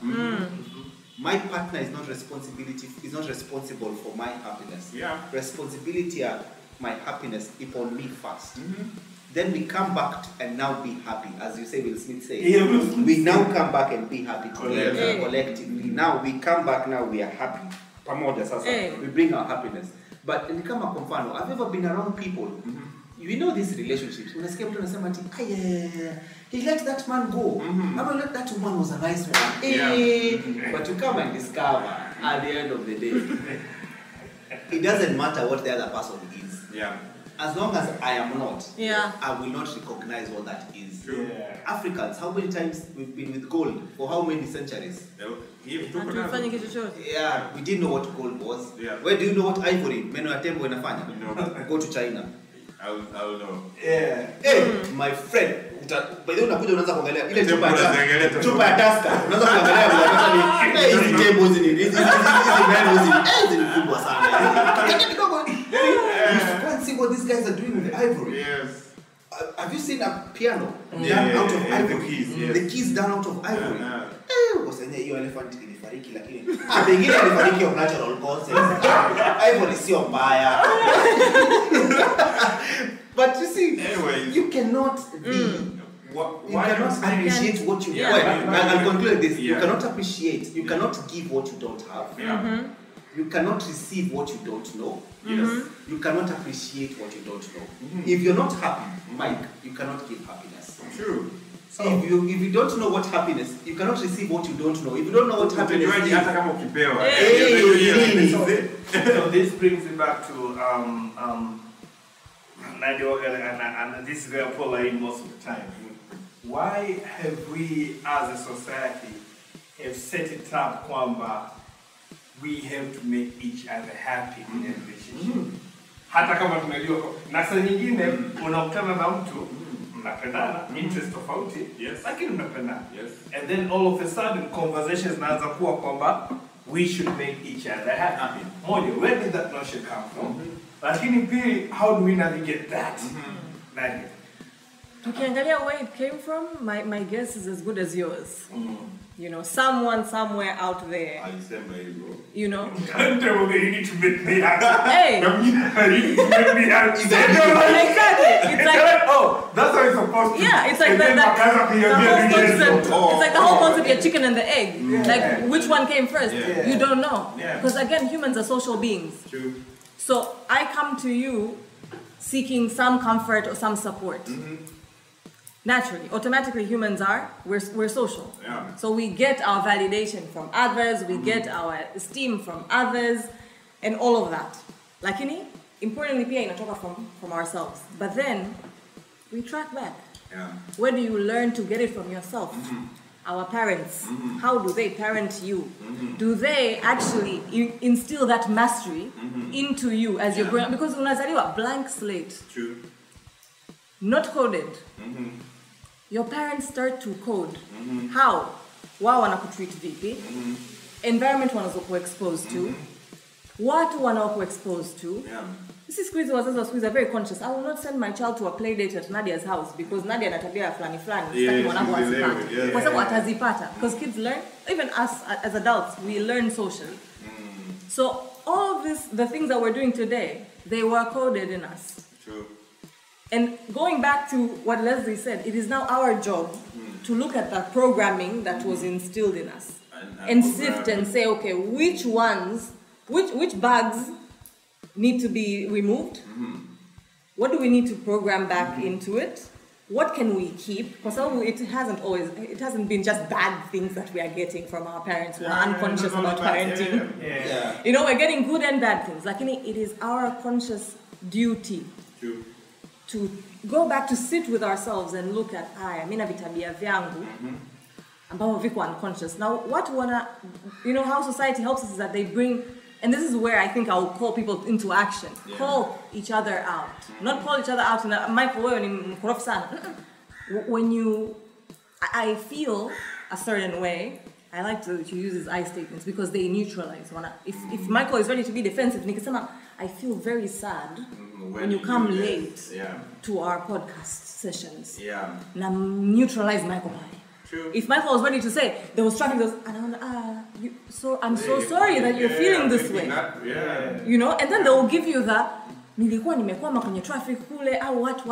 E: My partner is not responsible for my happiness.
D: Yeah.
E: Responsibility of my happiness is on me first. Then we come back and now be happy, as you say, Will Smith said.
B: Yeah, Will Smith
E: we now come back and be happy together,
C: Yeah.
E: collectively. Now we come back, now we are happy. Pamoja sasa.
C: Yeah.
E: We bring our happiness. But in kama kwa mfano, have you ever been around people? You know these relationships. Unasikia mtu anasema ati, he let that man go. I will let that woman was a nice one. But you come and discover at the end of the day, it doesn't matter what the other person is.
D: Yeah.
E: As long as I am not,
C: Yeah.
E: I will not recognize what that is.
B: Yeah.
E: Africans, how many times we've been with gold? For how many centuries?
C: Hatufanye kitu chochote.
E: Yeah, we didn't know what gold was.
D: Yeah.
E: Where do you know what ivory? Meno ya tembo inafanya?
D: No.
E: Go to China.
D: I'll know.
B: Yeah.
E: Hey, my friend, by the way unakuja unaanza kuangalia ile chupa
D: Unaangalia
E: chupa ya Tusker. Unaanza kuangalia unataka ni hizi tembo hizi meno hizi ni kubwa sana. Kenya kidogo. You can't see what these guys are doing with the ivory.
D: Yes.
E: Have you seen a piano
D: Yeah,
E: done out of
D: yeah,
E: ivory?
D: the keys, yes.
E: The keys done out of ivory.
D: Yeah.
E: Hiyo elephant ilifariki lakini pengine ilifariki of natural causes. Ivory sio mbaya. But you see,
D: Anyways.
E: you cannot be you cannot appreciate what you
C: Yeah.
E: well, I'll conclude this. You
D: Yeah.
E: cannot appreciate, you cannot give what you don't have.
D: Yeah.
E: You cannot receive what you don't know.
D: Yes.
E: You cannot appreciate what you don't know. If you're not happy, Mike, you cannot give happiness.
D: True.
E: If you don't know what happiness, you cannot receive what you don't know. If you don't know what happiness
D: Utajuaje
E: is,
D: hata kama ukipewa?
B: So this brings me back to Nadia, and this is where I pull in most of the time. Why have we as a society have set it up kwamba we have to make each other happy in a relationship? Hata kama tunajua na saa nyingine unakutana na mtu mnapendana, interest tofauti,
D: Yes.
B: lakini mnapendana.
D: Yes.
B: And then all of a sudden conversations zinaanza kuwa kwamba we should make each other happy. Moja, where did that notion come from? Lakini pili, how do we navigate that? Nadia.
C: Tukiangalia where it came from, my guess is as good as yours. You know, someone somewhere out there,
D: Alisema hivyo.
C: you know.
B: Don't tell me you need to make me happy.
C: Hey!
B: You need to make me happy.
C: Exactly. It's like,
B: oh, that's how it's supposed to.
C: yeah, it's like
B: And then Makaza
C: the
B: Pia
C: whole
B: Pia
C: concept.
B: Pia.
C: It's like the whole concept of chicken and the egg. Like, which one came first?
D: Yeah.
C: You don't know.
D: Yeah.
C: Because again, humans are social beings.
D: True.
C: So I come to you seeking some comfort or some support. Naturally, automatically humans are, we're social.
D: Yeah.
C: So we get our validation from others, we get our esteem from others, and all of that. Lakini, importantly pia inatoka from ourselves. But then, we track back.
D: Yeah.
C: Where do you learn to get it from yourself? Our parents, how do they parent you? Do they actually instill that mastery into you as you're growing up? Because unazaliwa blank slate,
D: True.
C: not coded. Your parents start to code. How? Wao wanakutreat vipi? Environment wanazokuwa exposed to. Watu wanaokuwa exposed to.
D: Yeah.
C: This is squeeze wazazi wa squeeze are very conscious. I will not send my child to a play date at Nadia's house because Nadia ana tabia fulani fulani.
D: Yeah,
C: Sitaki mwanangu
D: she's there,
C: asipate.
D: yeah.
C: Kwa sababu atazipata. Because kids learn, even us as adults, we learn socially. So all of this, the things that we're doing today, they were coded in us.
D: True.
C: And going back to what Leslie said, it is now our job to look at that programming that was instilled in us and sift and say, okay, which ones, which bags need to be removed? What do we need to program back into it? What can we keep? Because it hasn't been just bad things that we are getting from our parents who are unconscious about parenting.
B: Yeah.
C: You know, we're getting good and bad things. Like, it is our conscious duty
D: True.
C: to go back to sit with ourselves and look at mina vitabia vyangu ambavyo viko unconscious. Now what you know how society helps us is that they bring and this is where I think I'll call people into action.
D: Yeah.
C: Call each other out. Not call each other out in a microwave in mkorofi sana. When I feel a certain way, I like to use his I statements because they neutralize. If Michael is ready to be defensive, nikisema, I feel very sad when you come late to our podcast sessions.
D: Yeah.
C: Na neutralize Michael.
D: True.
C: If Michael was ready to say there was traffic, I'm so sorry that you're feeling this way. You know, and then they will give you the nilikuwa nimekwama kwenye traffic kule au what.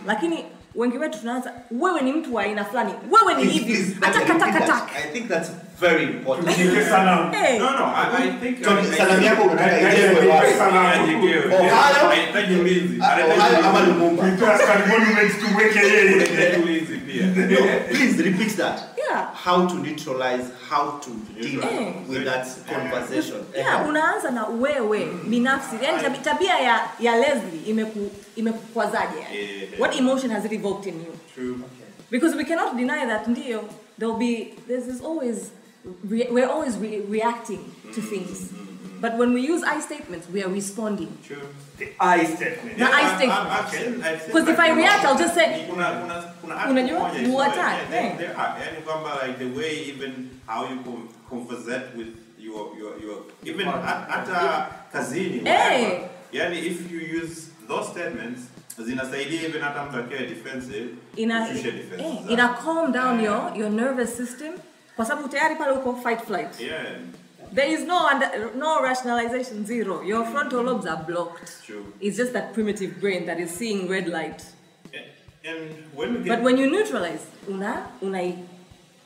C: Lakini wengi wetu tunaanza wewe ni mtu wa aina fulani. Wewe ni hivi. Ataka.
E: I think that's very important.
D: No, I think
E: Salamu yako unataka ijewe wapi? Ama Lumumba. No, please repeat that.
C: Yeah.
E: How to neutralize, how to deal with that conversation.
C: Yeah, unaanza na wewe binafsi. Yaani tabia ya Leslie imekukwazaje? What emotion has it evoked in you?
D: True.
C: Because we cannot deny that ndio we're always reacting to things. But when we use I statements, we are responding.
D: True.
B: The I statement.
C: The I statement. Because if I react, I'll just say, you attack.
D: There are, like the way even how you conversate with your even at kazini.
C: Hey.
D: Yani if you use those statements, zinasaidia even hata mtu akiwa defensive.
C: Ina calm down your nervous system. Kwa sababu tayari pale uko fight flight.
D: Yeah.
C: There is no rationalization, zero. Your frontal lobes are blocked.
D: True.
C: It's just that primitive brain that is seeing red light.
D: And when we get
C: but when you neutralize,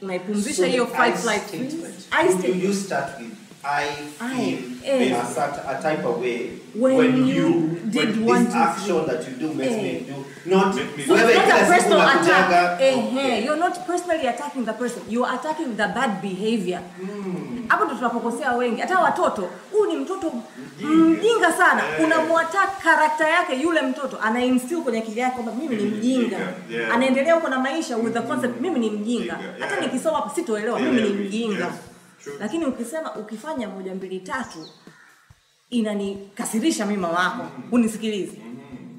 C: unaipumzisha hiyo fight flight.
E: I statement. You start with I feel a type of way
C: when you did
E: when
C: want
E: this
C: to
E: action that you do makes me do not.
C: So it's not a personal attack. You're not personally attacking the person. You're attacking the bad behavior. Hapo ndo tunapokosea wengi. Hata watoto, huyu ni mtoto mjinga sana. Unamwattack character yake yule mtoto. Anainstill kwenye akili yake kwamba mimi ni mjinga. Anaendelea huko na maisha with the concept mimi ni mjinga. Hata nikisoma hapa sitoelewa mimi ni mjinga. Lakini ukifanya 1 2 3 inanikasirisha mimi mama wako. Unisikilize.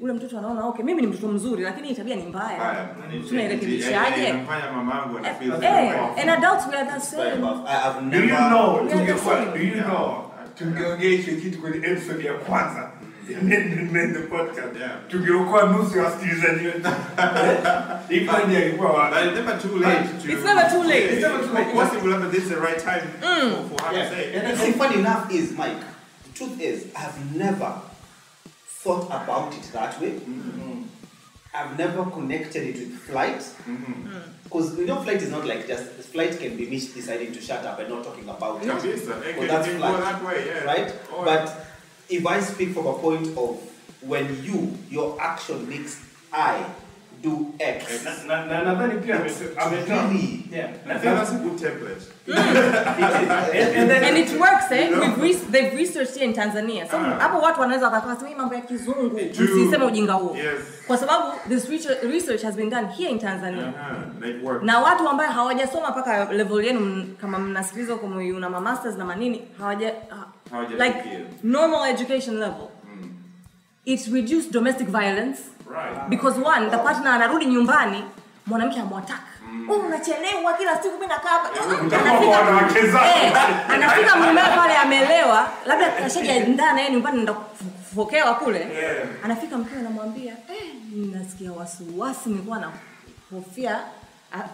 C: Ule mtoto anaona okay mimi ni mtoto mzuri lakini tabia ni mbaya. Tunarekebishaje?
D: Anafanya mamangu ana feel.
C: And adults we are the same.
E: I've
B: Do you
E: never
B: know tungeongea kitu kwenye episode ya kwanza in the podcast. Tungeokoa nusu ya wasikilizaji wetu. Ifanye ilikuwa
D: But it's never too late.
C: It's never too late.
B: It's never too late.
D: Possible that this is the right time for her to say.
E: And funny enough is, Mike, the truth is, I've never thought about it that way. I've never connected it with flight. Because flight is not like just, flight can be me deciding to shut up and not talking about it.
D: Kabisa.
E: Well, that's flight,
D: that way, yeah.
E: right? But if I speak from a point of when your action makes I do X.
B: Nadhani pia ametoa.
D: Yeah. I think that's a good template.
C: And it works, they've researched here in Tanzania. Hapo watu wanaweza wakasema mambo ya kizungu, usiseme ujinga huo. Kwa sababu this research has been done here in Tanzania. Na watu ambao hawajasoma mpaka level yenu kama mnasikiliza kwa una masters na manini, like normal education level. It reduced domestic violence.
D: Right.
C: Because one, the partner anarudi nyumbani, mwanamke amwataka. Unachelewa kila siku mimi nakaa hapa. Anafika mume pale amelewa, labda kashaja ndani yeye nyumbani nenda kufokewa kule. Anafika mkewe anamwambia, nasikia wasiwasi nilikuwa na hofia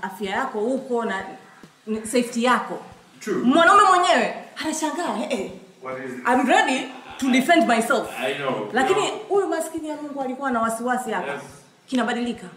C: afya yako huko na safety yako.
D: True.
C: Mwanaume mwenyewe anashangaa, I'm ready to defend myself.
D: I know.
C: Lakini huyu maskini ya Mungu alikuwa na wasiwasi hapa.
D: Yes.
C: Kinabadilika.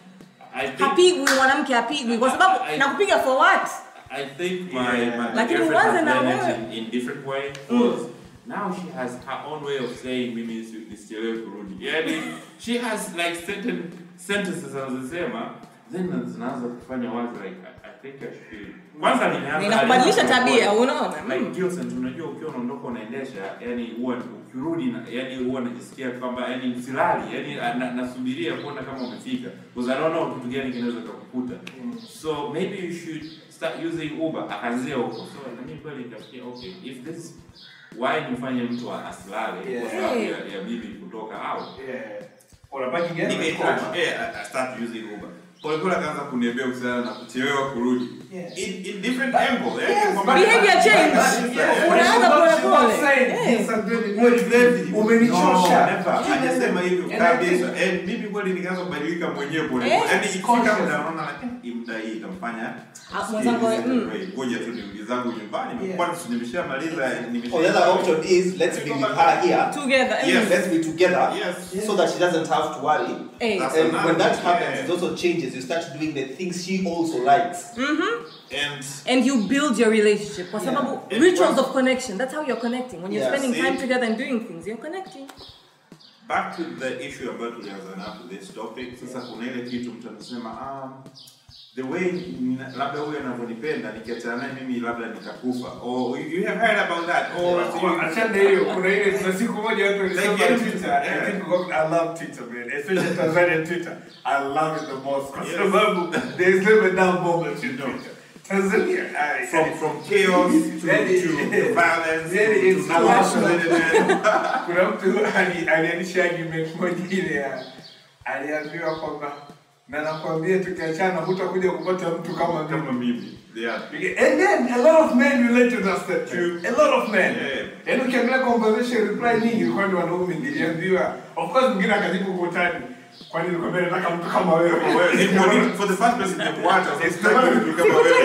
C: Hapigwi mwanamke hapigwi kwa sababu nakupiga for what?
D: I think my
C: lakini
D: girlfriend has learned it in different way because now she has her own way of saying mimi nisichelewe kurudi. Yani she has like certain sentences anazosema then zinaanza kufanya wazi like I think I should. Kwanza
C: ninakubadilisha tabia unaona?
D: Like guilt and unajua ukiwa unaondoka unaendesha yani huwa ukirudi yani huwa najisikia kwamba yani msilali yani nasubiria kuona kama umefika because I don't know kitu gani kinaweza kukukuta. So maybe you should start using Uber akaanzia huko. So mimi kweli nikafikia okay if this
F: why nifanye mtu asilale kwa sababu ya bibi kutoka out.
B: Unabaki gani?
D: I start using Uber. Pole akaanza kuniambia kuhusiana na kuchelewa kurudi. In different angle.
C: Behavior change. Unaanza pole.
B: Umenichosha.
D: Hajasema hivyo kabisa. Mimi kweli nikaanza kubadilika mwenyewe pole. Yaani ikifika muda naona muda hii itamfanya
C: mwanangu
D: ngoja tu niulize zangu nyumbani. Kwani nimeshamaliza
E: The other option is let's be with her here.
C: Together.
E: Yes, let's be together.
D: Yes.
E: So that she doesn't have to worry.
D: And
E: when that happens, it also changes. You start doing the things she also likes.
C: And you build your relationship. Kwa sababu rituals of connection. That's how you're connecting. When you're spending time together and doing things, you're connecting.
D: Back to the issue about this topic. Sasa kuna ile kitu mtu anasema the way labda huyu anavyonipenda nikiachana naye mimi labda nitakufa. Oh, you have heard about that.
B: Achana hiyo. Kuna ile kuna siku moja watu walisema Twitter. I love Twitter, man. Especially Tanzanian Twitter. I love it the most. Kwa sababu there is never down moment in Twitter. Tanzania,
D: from chaos to violence to
B: kuna mtu alianisha argument moja ile aliambiwa kwamba na nakwambia tukiachana hutakuja kupata mtu kama mimi. And then a lot of men relate to that too. A lot of men. And ukiangalia conversation reply nyingi kwa ndio wanaume niliambiwa. Of course mwingine akajibu kutani. Kwani nikwambia nataka mtu kama wewe.
D: For the first person to watch us, nataka mtu kama wewe.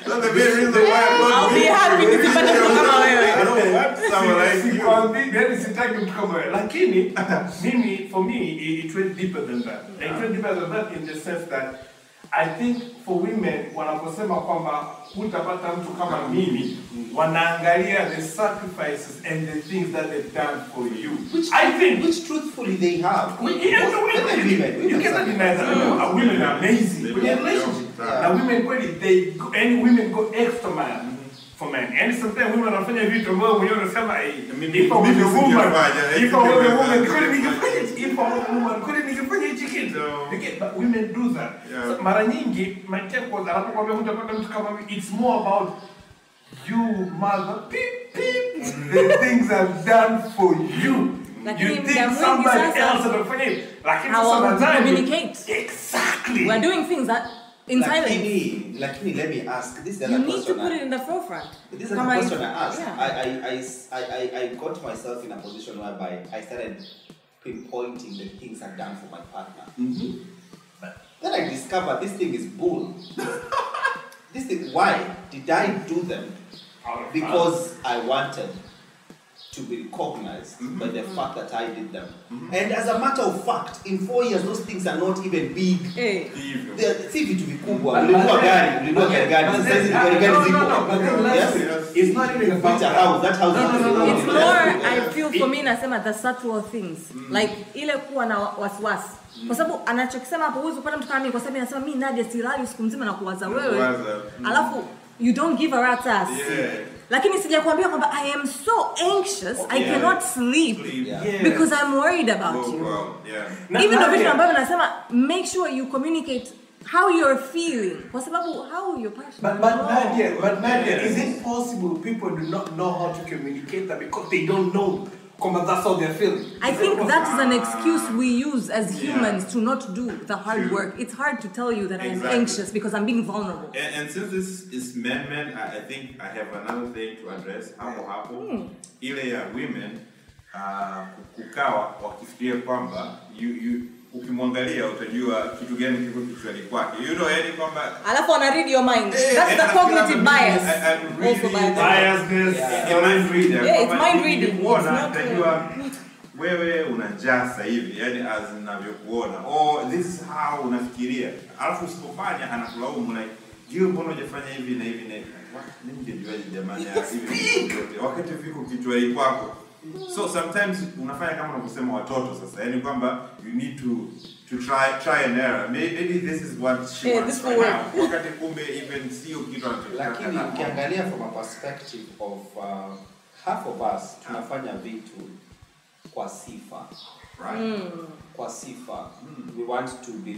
D: That's the very reason why
C: I'll be happy nikipata mtu kama wewe.
D: I don't want someone like you.
B: Kwani sitaki mtu kama wewe. Lakini mimi for me it went deeper than that. It went deeper than that in the sense that I think for women wanaposema kwamba hutapata mtu kama mimi wanaangalia the sacrifices and the things that they've done for you.
E: Which truthfully they have.
B: You cannot deny that. Women are amazing. Now women women go extra mile for men. And sometimes women wanafanya vitu ambavyo mwenyewe unasema if I was a woman couldn't nikifanya hichi kitu. But women do that. So mara nyingi my take was anapokuambia hutapata mtu kama mimi, it's more about you mother the things I've done for you. You think somebody else atafanya hivi. Lakini sasa
C: communicate.
B: Exactly.
C: We're doing things that in silence.
E: Let me ask. This is
C: you need to put it in the forefront.
E: This is the question I asked. I got myself in a position whereby I started pinpointing the things I've done for my partner. Then I discovered this thing is bull. This thing, why did I do them? Because I wanted to be recognized by the fact that I did them. And as a matter of fact, in 4 years, those things are not even big. Si vitu vikubwa. Ulinunua gari.
B: It's not even about
E: a house. That house
C: it's more, I feel for me, nasema the subtle things. Like, ile kuwa na wasiwasi. Kwa sababu anachokisema hapo huwezi kupata mtu kama mimi kwa sababu anasema mimi Nadia silali usiku mzima na kuwaza wewe. Alafu you don't give a rat's ass. Lakini sijakwambia kwamba I am so anxious I cannot sleep because I'm worried about you. Even though vitu ambavyo nasema make sure you communicate how you're feeling. Kwa sababu how you're passionate.
B: But Nadia, is it possible people do not know how to communicate that because they don't know? That's how they're feeling.
C: I think that is an excuse we use as humans to not do the hard work. It's hard to tell you that I'm anxious because I'm being vulnerable.
D: And since this is men, I think I have another thing to address. Hapo. Ile ya women, kukawa wakifikiria kwamba ukimwangalia utajua kitu gani kiko kichwani kwake. You know yani kwamba
C: alafu ana read your mind. That's the cognitive bias.
B: Also biasness. Mind reading.
C: Yeah, it's mind reading.
D: Utajua wewe unajaa sasa hivi yani as ninavyokuona. Oh, this is how unafikiria. Alafu usipofanya anakulaumu like you mbona hujafanya hivi na hivi na hivi. Mimi ndio jamani hivi wakati viko kichwani kwako. So sometimes unafanya kama unavyosema watoto sasa yani kwamba you need to try and error. Maybe this is what she wants right now. Wakati kumbe even sio kitu anachotaka.
E: Lakini ukiangalia from a perspective of half of us tunafanya vitu kwa sifa.
D: Right.
E: Kwa sifa. We want to be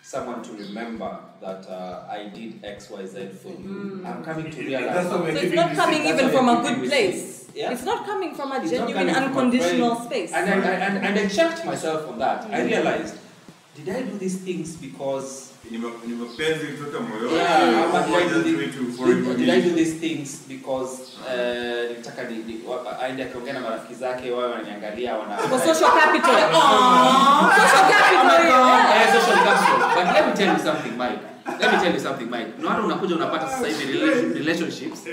E: someone to remember that I did X, Y, Z for you. I'm coming to realize.
B: That's what
C: So
B: we're
C: it's
B: keeping
C: not
B: you
C: coming
B: safe.
C: even
E: That's
C: from
E: why
C: a
E: we're
C: good
E: keeping
C: place.
E: Yeah.
C: It's not coming from a
E: It's not
C: genuine,
E: coming from a
C: unconditional
E: friend.
C: space.
E: And I checked myself on that. I realized, did I do these things because
D: Nimepenzi mtoto moyoni.
E: did I do these things because nitaka aende akaongea na marafiki zake wao wananiangalia
C: For social capital. Social capital. Yeah.
E: social capital. But let me tell you something, Mike. No, unakuja unapata sasa hivi relationships.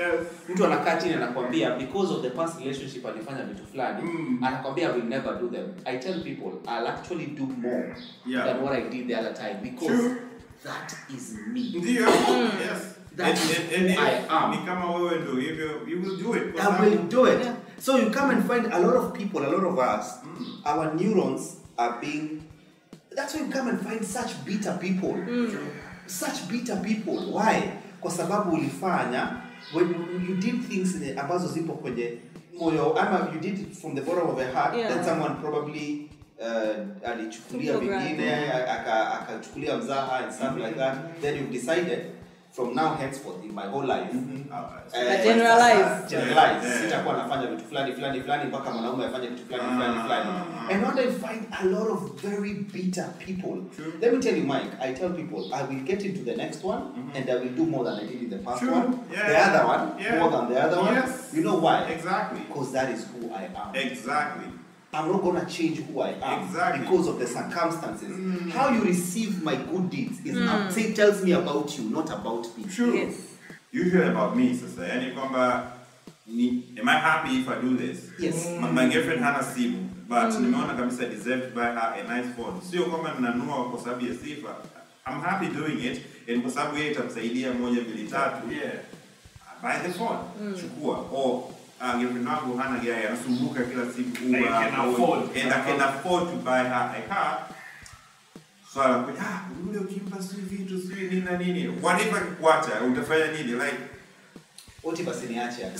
E: Mtu anakaa chini anakuambia because of the past relationship alifanya vitu fulani, anakuambia I will never do them. I tell people I'll actually do more than what I did the other time because that is me.
D: Yes.
E: That's who I am.
D: Ni kama wewe ndio hivyo, you will do it.
E: I will do it. Yeah. So you come and find a lot of people, a lot of us, our neurons are being. That's why you come and find such bitter people. Such bitter people. Why? Kwa sababu ulifanya when you did things ambazo zipo kwenye moyo, ama you did it from the bottom of the heart, then someone probably alichukulia vingine, akachukulia mzaha and stuff like that. Then you've decided from now henceforth in my whole life generalize sitakuwa nafanya vitu fulani mpaka mwanaume afanye vitu fulani. And what I find a lot of very bitter people. Let me tell you, Mike, I tell people I will get into the next one and I will do more than I did in the past one. The other one more than the other one. You know why?
D: Exactly.
E: Because that is who I am.
D: Exactly.
E: I'm not going to change who I am because of the circumstances. How you receive my good deeds is tells me about you, not about me.
D: True. Yes. Usually about me, sister. Yani kwamba am I happy if I do this?
E: Yes.
D: My girlfriend hana simu, but nimeona kabisa I deserve to buy her a nice phone. Sio kwamba ninanunua kwa sababu ya sifa. I'm happy doing it, and kwa sababu yeye itamsaidia 1, 2, 3. Buy the phone. Chukua. Or girlfriend wangu hana gari, anasumbuka kila siku
B: and I
D: can afford to buy her a car. So anakuja, ule ukimpa sio vitu sio nini na nini. What if akikuacha utafanya nini? Like
E: what if asiniache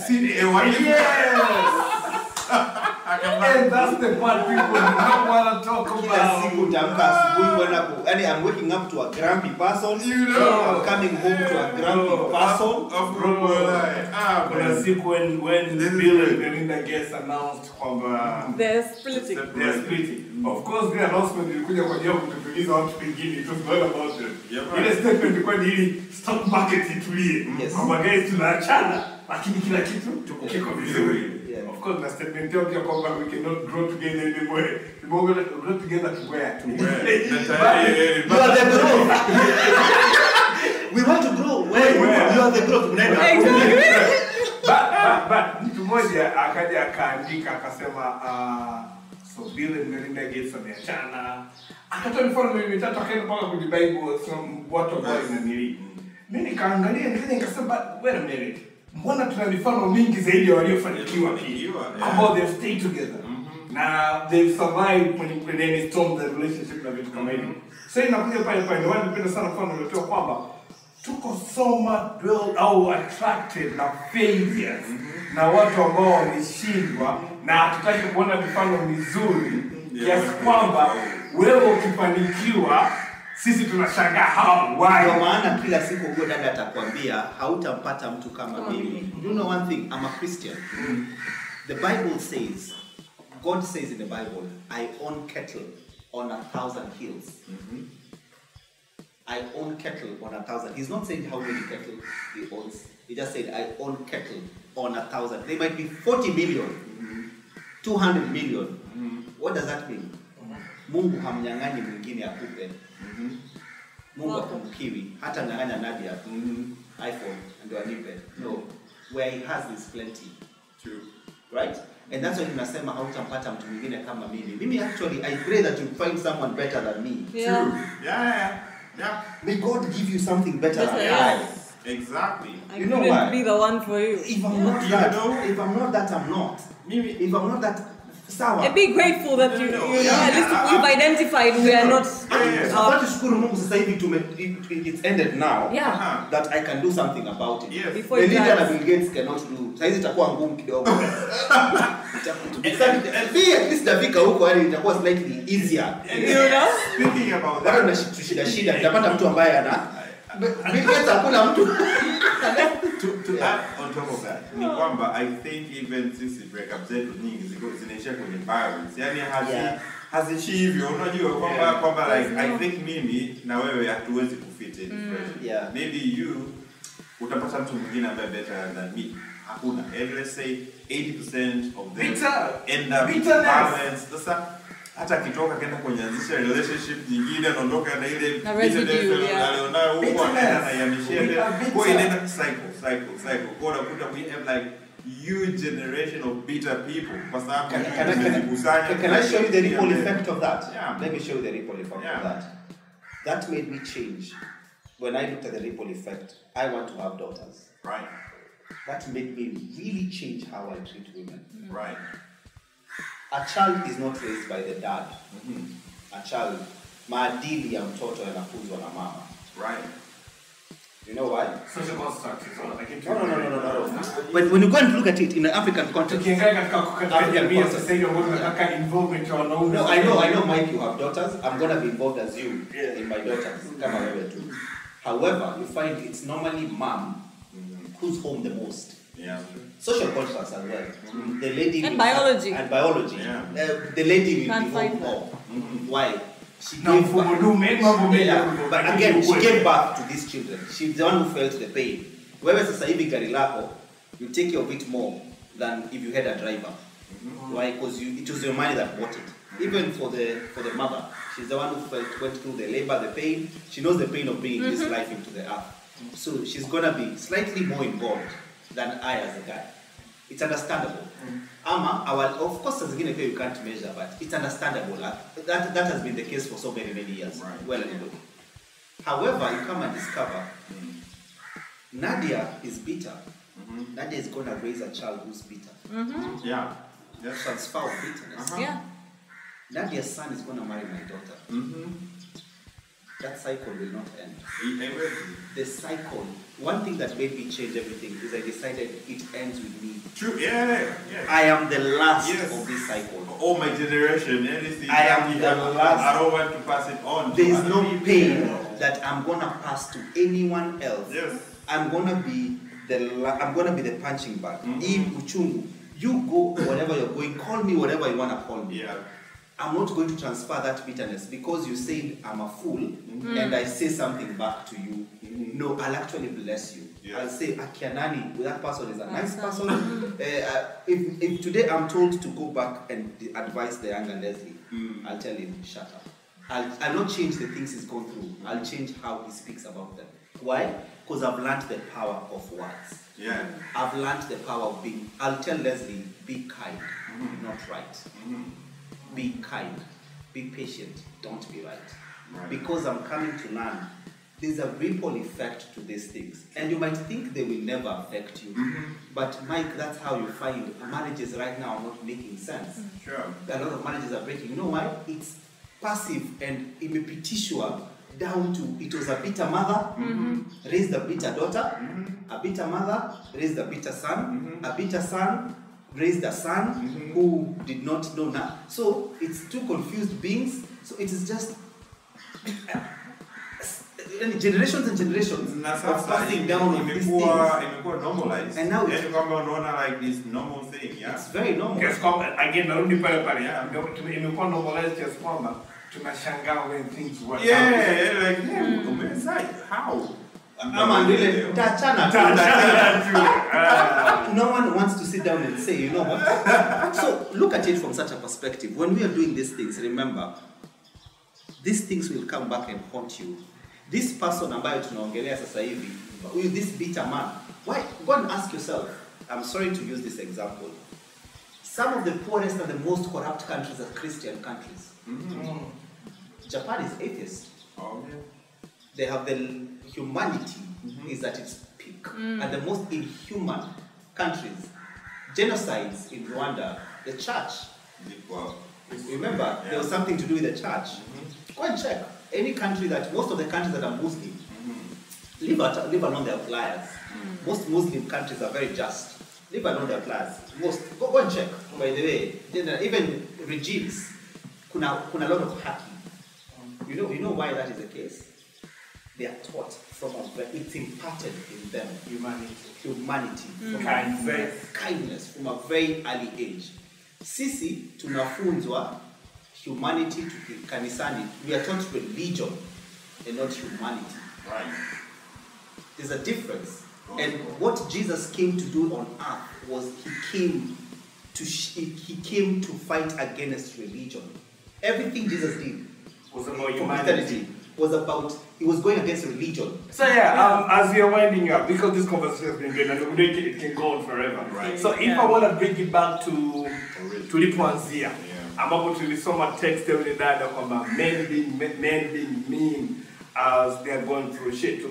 B: And that's the part people do not want to talk about.
E: Siku tamka asubuhi kwenda yani I'm waking up to a grumpy person. I'm coming home to a grumpy person.
B: Kuna siku when Bill and Melinda gets announced kwamba
C: they're splitting.
B: Of course the announcement ilikuja kwa ajili ya kutuliza watu wengine. It was not about them. Ile statement ilikuwa ni ili stock market itulie. Kwamba guys tunaachana lakini kila kitu kiko vizuri. Of course, the statement of your company, we cannot grow together anymore. We will grow together to where?
E: You are the growth. We want to grow. Where? You are the growth.
B: But mtu mmoja akaja akaandika akasema so Bill and Melinda Gates wameachana. Akatoa mfano mitatu akaenda mpaka kwenye Bible watu ambao inanili. Mimi nikaangalia nikasema wait a minute. Mbona tuna mifano mingi zaidi ya waliofanikiwa ambao they stay together. Na they've survived when any storm the relationship na vitu kama hivi. So inakuja pale ndio napenda sana mfano uliotoa kwamba tuko so much built au attracted na failures na watu ambao wameshindwa na hatutaki kuona mifano mizuri kiasi kwamba wewe ukifanikiwa sisi tunashangaa how why.
E: Kwa maana kila siku huyo dada atakwambia hautampata mtu kama mimi. You know one thing, I'm a Christian. The Bible says, God says in the Bible, I own cattle on 1,000 hills. I own cattle on 1,000. He's not saying how many cattle he owns. He just said, I own cattle on 1,000. They might be 40 million, 200 million. What does that mean? Mungu hamnyang'anyi mwingine akupe. Mungu akumkiwi hata mnyang'anya Nadia iPhone ndio anipe. No, where he has is plenty.
D: True.
E: Right? And that's why tunasema hautampata mtu mwingine kama mimi. Mimi actually I pray that you find someone better than me.
D: True. Yeah.
E: May God give you something better than I.
D: Exactly.
C: You know why? Be the one for you.
E: If I'm not that, I'm not. If I'm not that sawa.
C: Be grateful that you know, at least we've identified we are not.
E: Asante shukuru Mungu sasa hivi it's ended now.
C: Yeah.
E: That I can do something about it.
B: Yes.
C: Before
E: The
C: it
E: leader
C: dies.
E: na Bill Gates cannot do. Sasa hizi itakuwa ngumu kidogo. At least Davika huko yani itakuwa slightly easier.
C: You know?
D: Speaking about
E: Bado
D: that,
E: na shida nitapata mtu ambaye ana Bill Gates hakuna mtu.
D: to add on top of that, ni kwamba I think even since the breakup zetu nyingi zinaishia kwenye violence. Yani hazishi hivyo, unajua kwamba like I think mimi na wewe hatuwezi kufit in friendship.
E: Yeah.
D: Maybe you utapata mtu mwingine ambaye better than me. Hakuna. And let's say 80% of them end up with violence. Sasa hata kitoka kenda kuanzisha relationship nyingine anaondoka na ile alionayo huko anaenda na yamishia kwa inaenda cycle kwa unakuta we have like huge generation of bitter people kwa sababu
E: can I show you the ripple effect of that?
D: Yeah.
E: Let me show you the ripple effect of that. That made me change. When I looked at the ripple effect, I want to have daughters.
D: right.
E: That made me really change how I treat women.
D: Right.
E: A child is not raised by the dad. A child, maadili ya mtoto yanafunzwa na mama.
D: Right.
E: You know why?
B: Social construct is all.
E: No. When you go and look at it in an African context. No, I know, Mike, you have daughters. I'm going to be involved as you in my daughters. Kama wewe tu. However, you find it's normally mom who's home the most.
D: Yeah.
E: Social constructs as well. The lady
C: And biology.
E: And biology.
D: Yeah.
E: The lady will
C: Can't
E: be
C: fight
E: home
C: that.
E: more. Why? She
B: No,
E: gave birth. But again, she gave birth to these children. She's the one who felt the pain. Wewe sasa hivi gari lako, you take care of it more than if you had a driver. Why? Because it was your money that bought it. Even for the mother, she's the one who went through the labor, the pain. She knows the pain of bringing this life into the earth. So she's gonna be slightly more involved than I as a guy. It's understandable. Of course, as again, you can't measure, but it's understandable. That has been the case for so many years.
D: Right.
E: Well and good. However, you come and discover Nadia is bitter. Nadia is gonna raise a child who's bitter.
D: Yeah.
E: Transfer of bitterness.
C: Yeah.
E: Nadia's son is gonna marry my daughter. That cycle will not end. The cycle. One thing that made me change everything is I decided it ends with me.
D: True. Yeah.
E: I am the last of this cycle.
D: All my generation, anything.
E: I am the last.
D: I don't want to pass it on.
E: There is no pain that I'm gonna pass to anyone else.
D: Yes.
E: I'm gonna be the punching bag. If uchungu, you go wherever you're going. Call me whatever you wanna call me.
D: Yeah.
E: I'm not going to transfer that bitterness because you said I'm a fool and I say something back to you. No, I'll actually bless you.
D: Yeah.
E: I'll say, Akianani, that person is a nice person. If today I'm told to go back and advise the younger Leslie, I'll tell him, shut up. I'll not change the things he's gone through. I'll change how he speaks about them. Why? Because I've learned the power of words.
D: Yeah.
E: I've learned the power of being. I'll tell Leslie, be kind, not right. Be kind, be patient, don't be right. Because I'm coming to learn, there's a ripple effect to these things. And you might think they will never affect you. But Mike, that's how you find marriages right now are not making sense.
D: Sure.
E: A lot of marriages are breaking. You know why? It's passive and imepitishwa down to, it was a bitter mother, raised a bitter daughter, a bitter mother, raised a bitter son, a bitter son, raised a son who did not know now. So it's two confused beings. So it is just generations and generations of passing down of these things.
D: Imekuwa normalized.
E: And now
D: it's like this normal thing, yeah.
E: It's very normal.
B: Again, narudi pale pale. Imekuwa normalized kiasi kwamba tunashangaa when things work out.
D: Yeah, like umesai how?
E: No one wants to sit down and say, you know what? So look at it from such a perspective. When we are doing these things, remember, these things will come back and haunt you. This person ambayo tunaongelea sasa hivi, this bitter man, why? Go and ask yourself. I'm sorry to use this example. Some of the poorest and the most corrupt countries are Christian countries. Japan is atheist. They have the humanity is at its peak. And the most inhuman countries, genocides in Rwanda, the church Remember, there was something to do with the church. Go and check. Any country most of the countries that are Muslim, leave alone their liars. Most Muslim countries are very just. Leave alone their liars. Go and check. By the way, even regimes, kuna a lot of hacking. You know why that is the case? They are taught it's imparted in them. Humanity. Kindness from a very early age. Sisi tunafunzwa humanity to kanisani. We are taught religion and not humanity.
D: Right.
E: There's a difference. And what Jesus came to do on earth was he came to fight against religion. Everything Jesus did
B: was about humanity.
E: He was going against religion.
B: So as you're winding up, because this conversation has been good and it can go on forever.
D: Right.
B: So if I want to bring it back to tulipoanzia, ambapo tulisoma text ya yule dada kwamba men being mean as they are going through shit.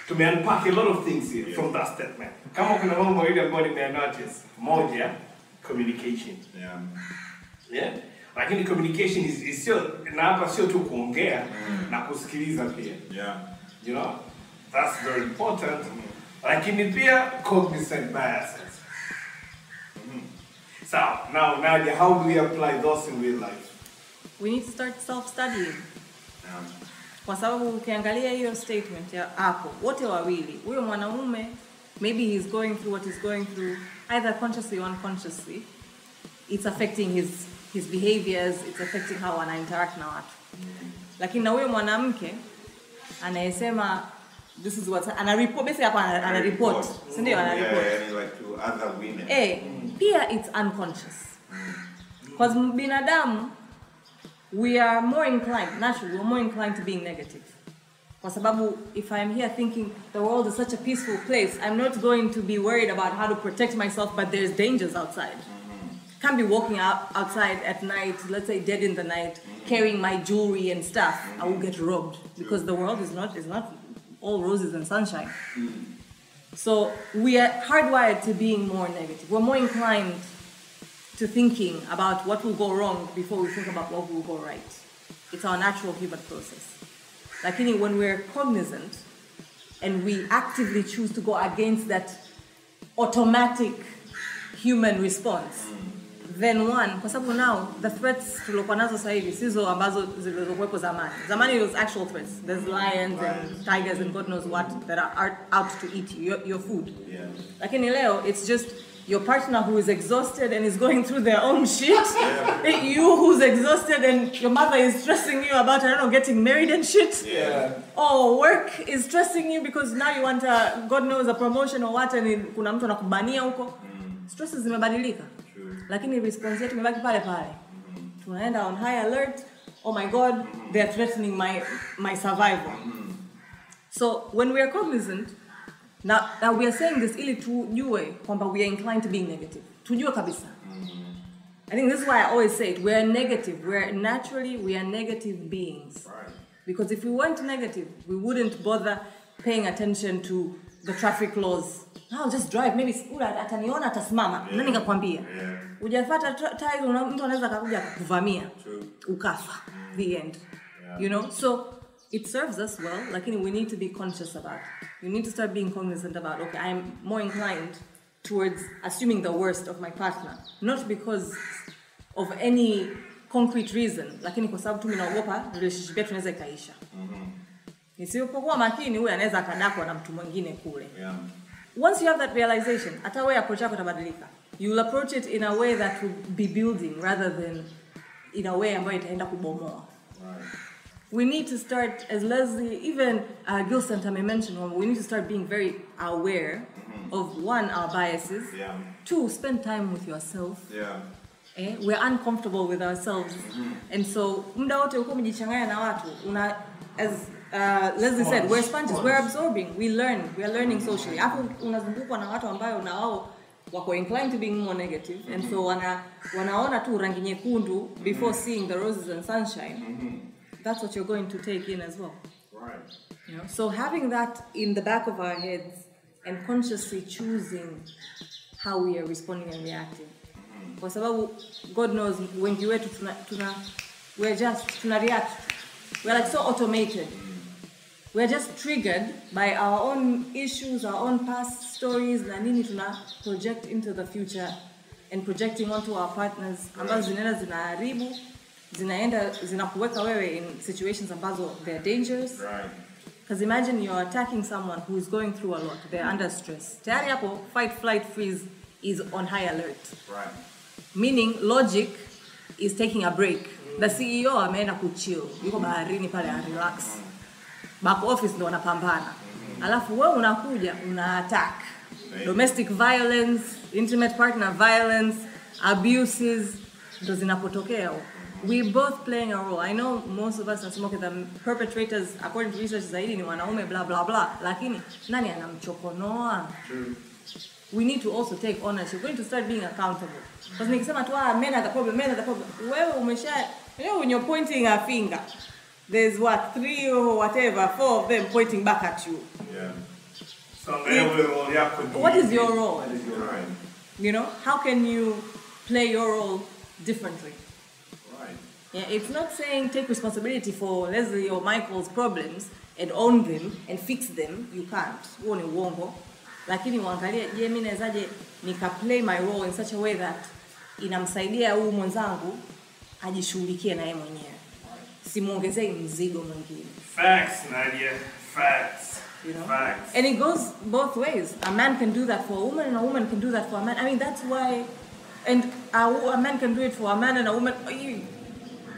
B: Tume unpack a lot of things here from that statement. Kama kuna mambo mawili ambayo nimenotice. Moja, communication. Yeah. Lakini communication is sio na hapa sio tu kuongea na kusikiliza pia. You know? That's very important. Lakini pia cognizant biases. So, now Nadia, how do we apply those in real life?
C: We need to start self-studying. Kwa sababu ukiangalia hiyo statement ya hapo, wote wawili, huyo mwanaume, maybe he's going through what he's going through, either consciously or unconsciously. It's affecting his behaviors, it's affecting how ana interact na watu. Lakini na huyo mwanamke anayesema this is what ana report, basically hapa ana report, si ndio ana report.
D: Yeah, like to other women.
C: Pia it's unconscious. Because binadamu, we are more inclined, naturally, we're more inclined to being negative. Kwa sababu, if I'm here thinking the world is such a peaceful place, I'm not going to be worried about how to protect myself, but there's dangers outside. Can't be walking outside at night, let's say dead in the night, carrying my jewelry and stuff. I will get robbed because the world is not all roses and sunshine. So we are hardwired to being more negative. We're more inclined to thinking about what will go wrong before we think about what will go right. It's our natural human process. Lakini when we're cognizant and we actively choose to go against that automatic human response, then one, kwa sababu now the threats tuliokuwa nazo sasa hivi sizo ambazo zilizokuwepo zamani. Zamani it was actual threats. There's lions and tigers and God knows what that are out to eat your food. Lakini leo it's just your partner who is exhausted and is going through their own shit. You who's exhausted and your mother is stressing you about, I don't know, getting married and shit. Or work is stressing you because now you want God knows a promotion or what, and kuna mtu anakubania huko. Stresses zimebadilika. Lakini response yetu imebaki pale pale. Tunaenda on high alert. Oh my God, they are threatening my survival. So when we are cognizant, now we are saying this ili tujue kwamba we are inclined to being negative. Tujue kabisa. I think this is why I always say it. We are negative. We are negative beings.
D: Right.
C: Because if we weren't negative, we wouldn't bother paying attention to the traffic laws. I'll just drive. Maybe ataniona atasimama. Nani kakwambia? Hujafuata ties, mtu anaweza kuja kukuvamia. Ukafa. The end. You know? So it serves us well, lakini we need to be conscious about it. You need to start being cognizant about, okay, I'm more inclined towards assuming the worst of my partner. Not because of any concrete reason, lakini kwa sababu tu ninaogopa relationship yetu inaweza ikaisha. Nisipokuwa makini, huyu anaweza akadakwa na mtu mwingine kule. Once you have that realization, hata wewe approach yako itabadilika. You will approach it in a way that will be building rather than in a way ambayo itaenda kubomoa. We need to start, as Leslie, even Gil Santame mentioned, we need to start being very aware of, one, our biases. Two, spend time with yourself. We're uncomfortable with ourselves. And so, muda wote uko mjichanganya na watu, as Leslie said, we're sponges, we're absorbing, we learn, we are learning socially. Hapo unazungukwa na watu ambao nao wako inclined to being more negative, and so wanaona tu rangi nyekundu before seeing the roses and sunshine. That's what you're going to take in as well.
D: Right.
C: You know? So having that in the back of our heads and consciously choosing how we are responding and reacting Kwa sababu God knows wengi wetu tuna react. We're like so automated. We're just triggered by our own issues, our own past stories, na nini tuna project into the future and projecting onto our partners ambazo zinaharibu, zinakuweka wewe in situations ambazo they're dangerous.
D: Right.
C: Because imagine you're attacking someone who is going through a lot. They're under stress. Tayari hapo, fight, flight, freeze is on high alert.
D: Right.
C: Meaning logic is taking a break. The CEO ameenda kuchill. Yuko baharini pale relax. Back office ndo wanapambana. Alafu wewe unakuja una attack. Domestic violence, intimate partner violence, abuses ndo zinapotokea. We both playing a role. I know most of us are smoking the perpetrators according to research zaidi ni wanaume blah blah blah. Lakini nani anamchokonoa?
D: True.
C: We need to also take ownership. We're going to start being accountable. Because nikisema tu men are the problem, men are the problem. Wewe when you're pointing a finger, there's what, 3 or whatever, 4 of them pointing back at you.
D: Yeah.
B: So
C: what is your role?
D: Right.
C: You know, how can you play your role differently?
D: Right.
C: Yeah, it's not saying take responsibility for Leslie or Michael's problems and own them and fix them. You can't. Huo ni uongo. Lakini uangalie, je, mimi nawezaje nika play my role in such a way that inamsaidia huyu mwenzangu ajishughulikie na yeye mwenyewe. Simuongezee mzigo mwingine.
B: Facts, Nadia. Facts.
C: You know?
B: Facts.
C: And it goes both ways. A man can do that for a woman and a woman can do that for a man. I mean, that's why, and a man can do it for a man and a woman.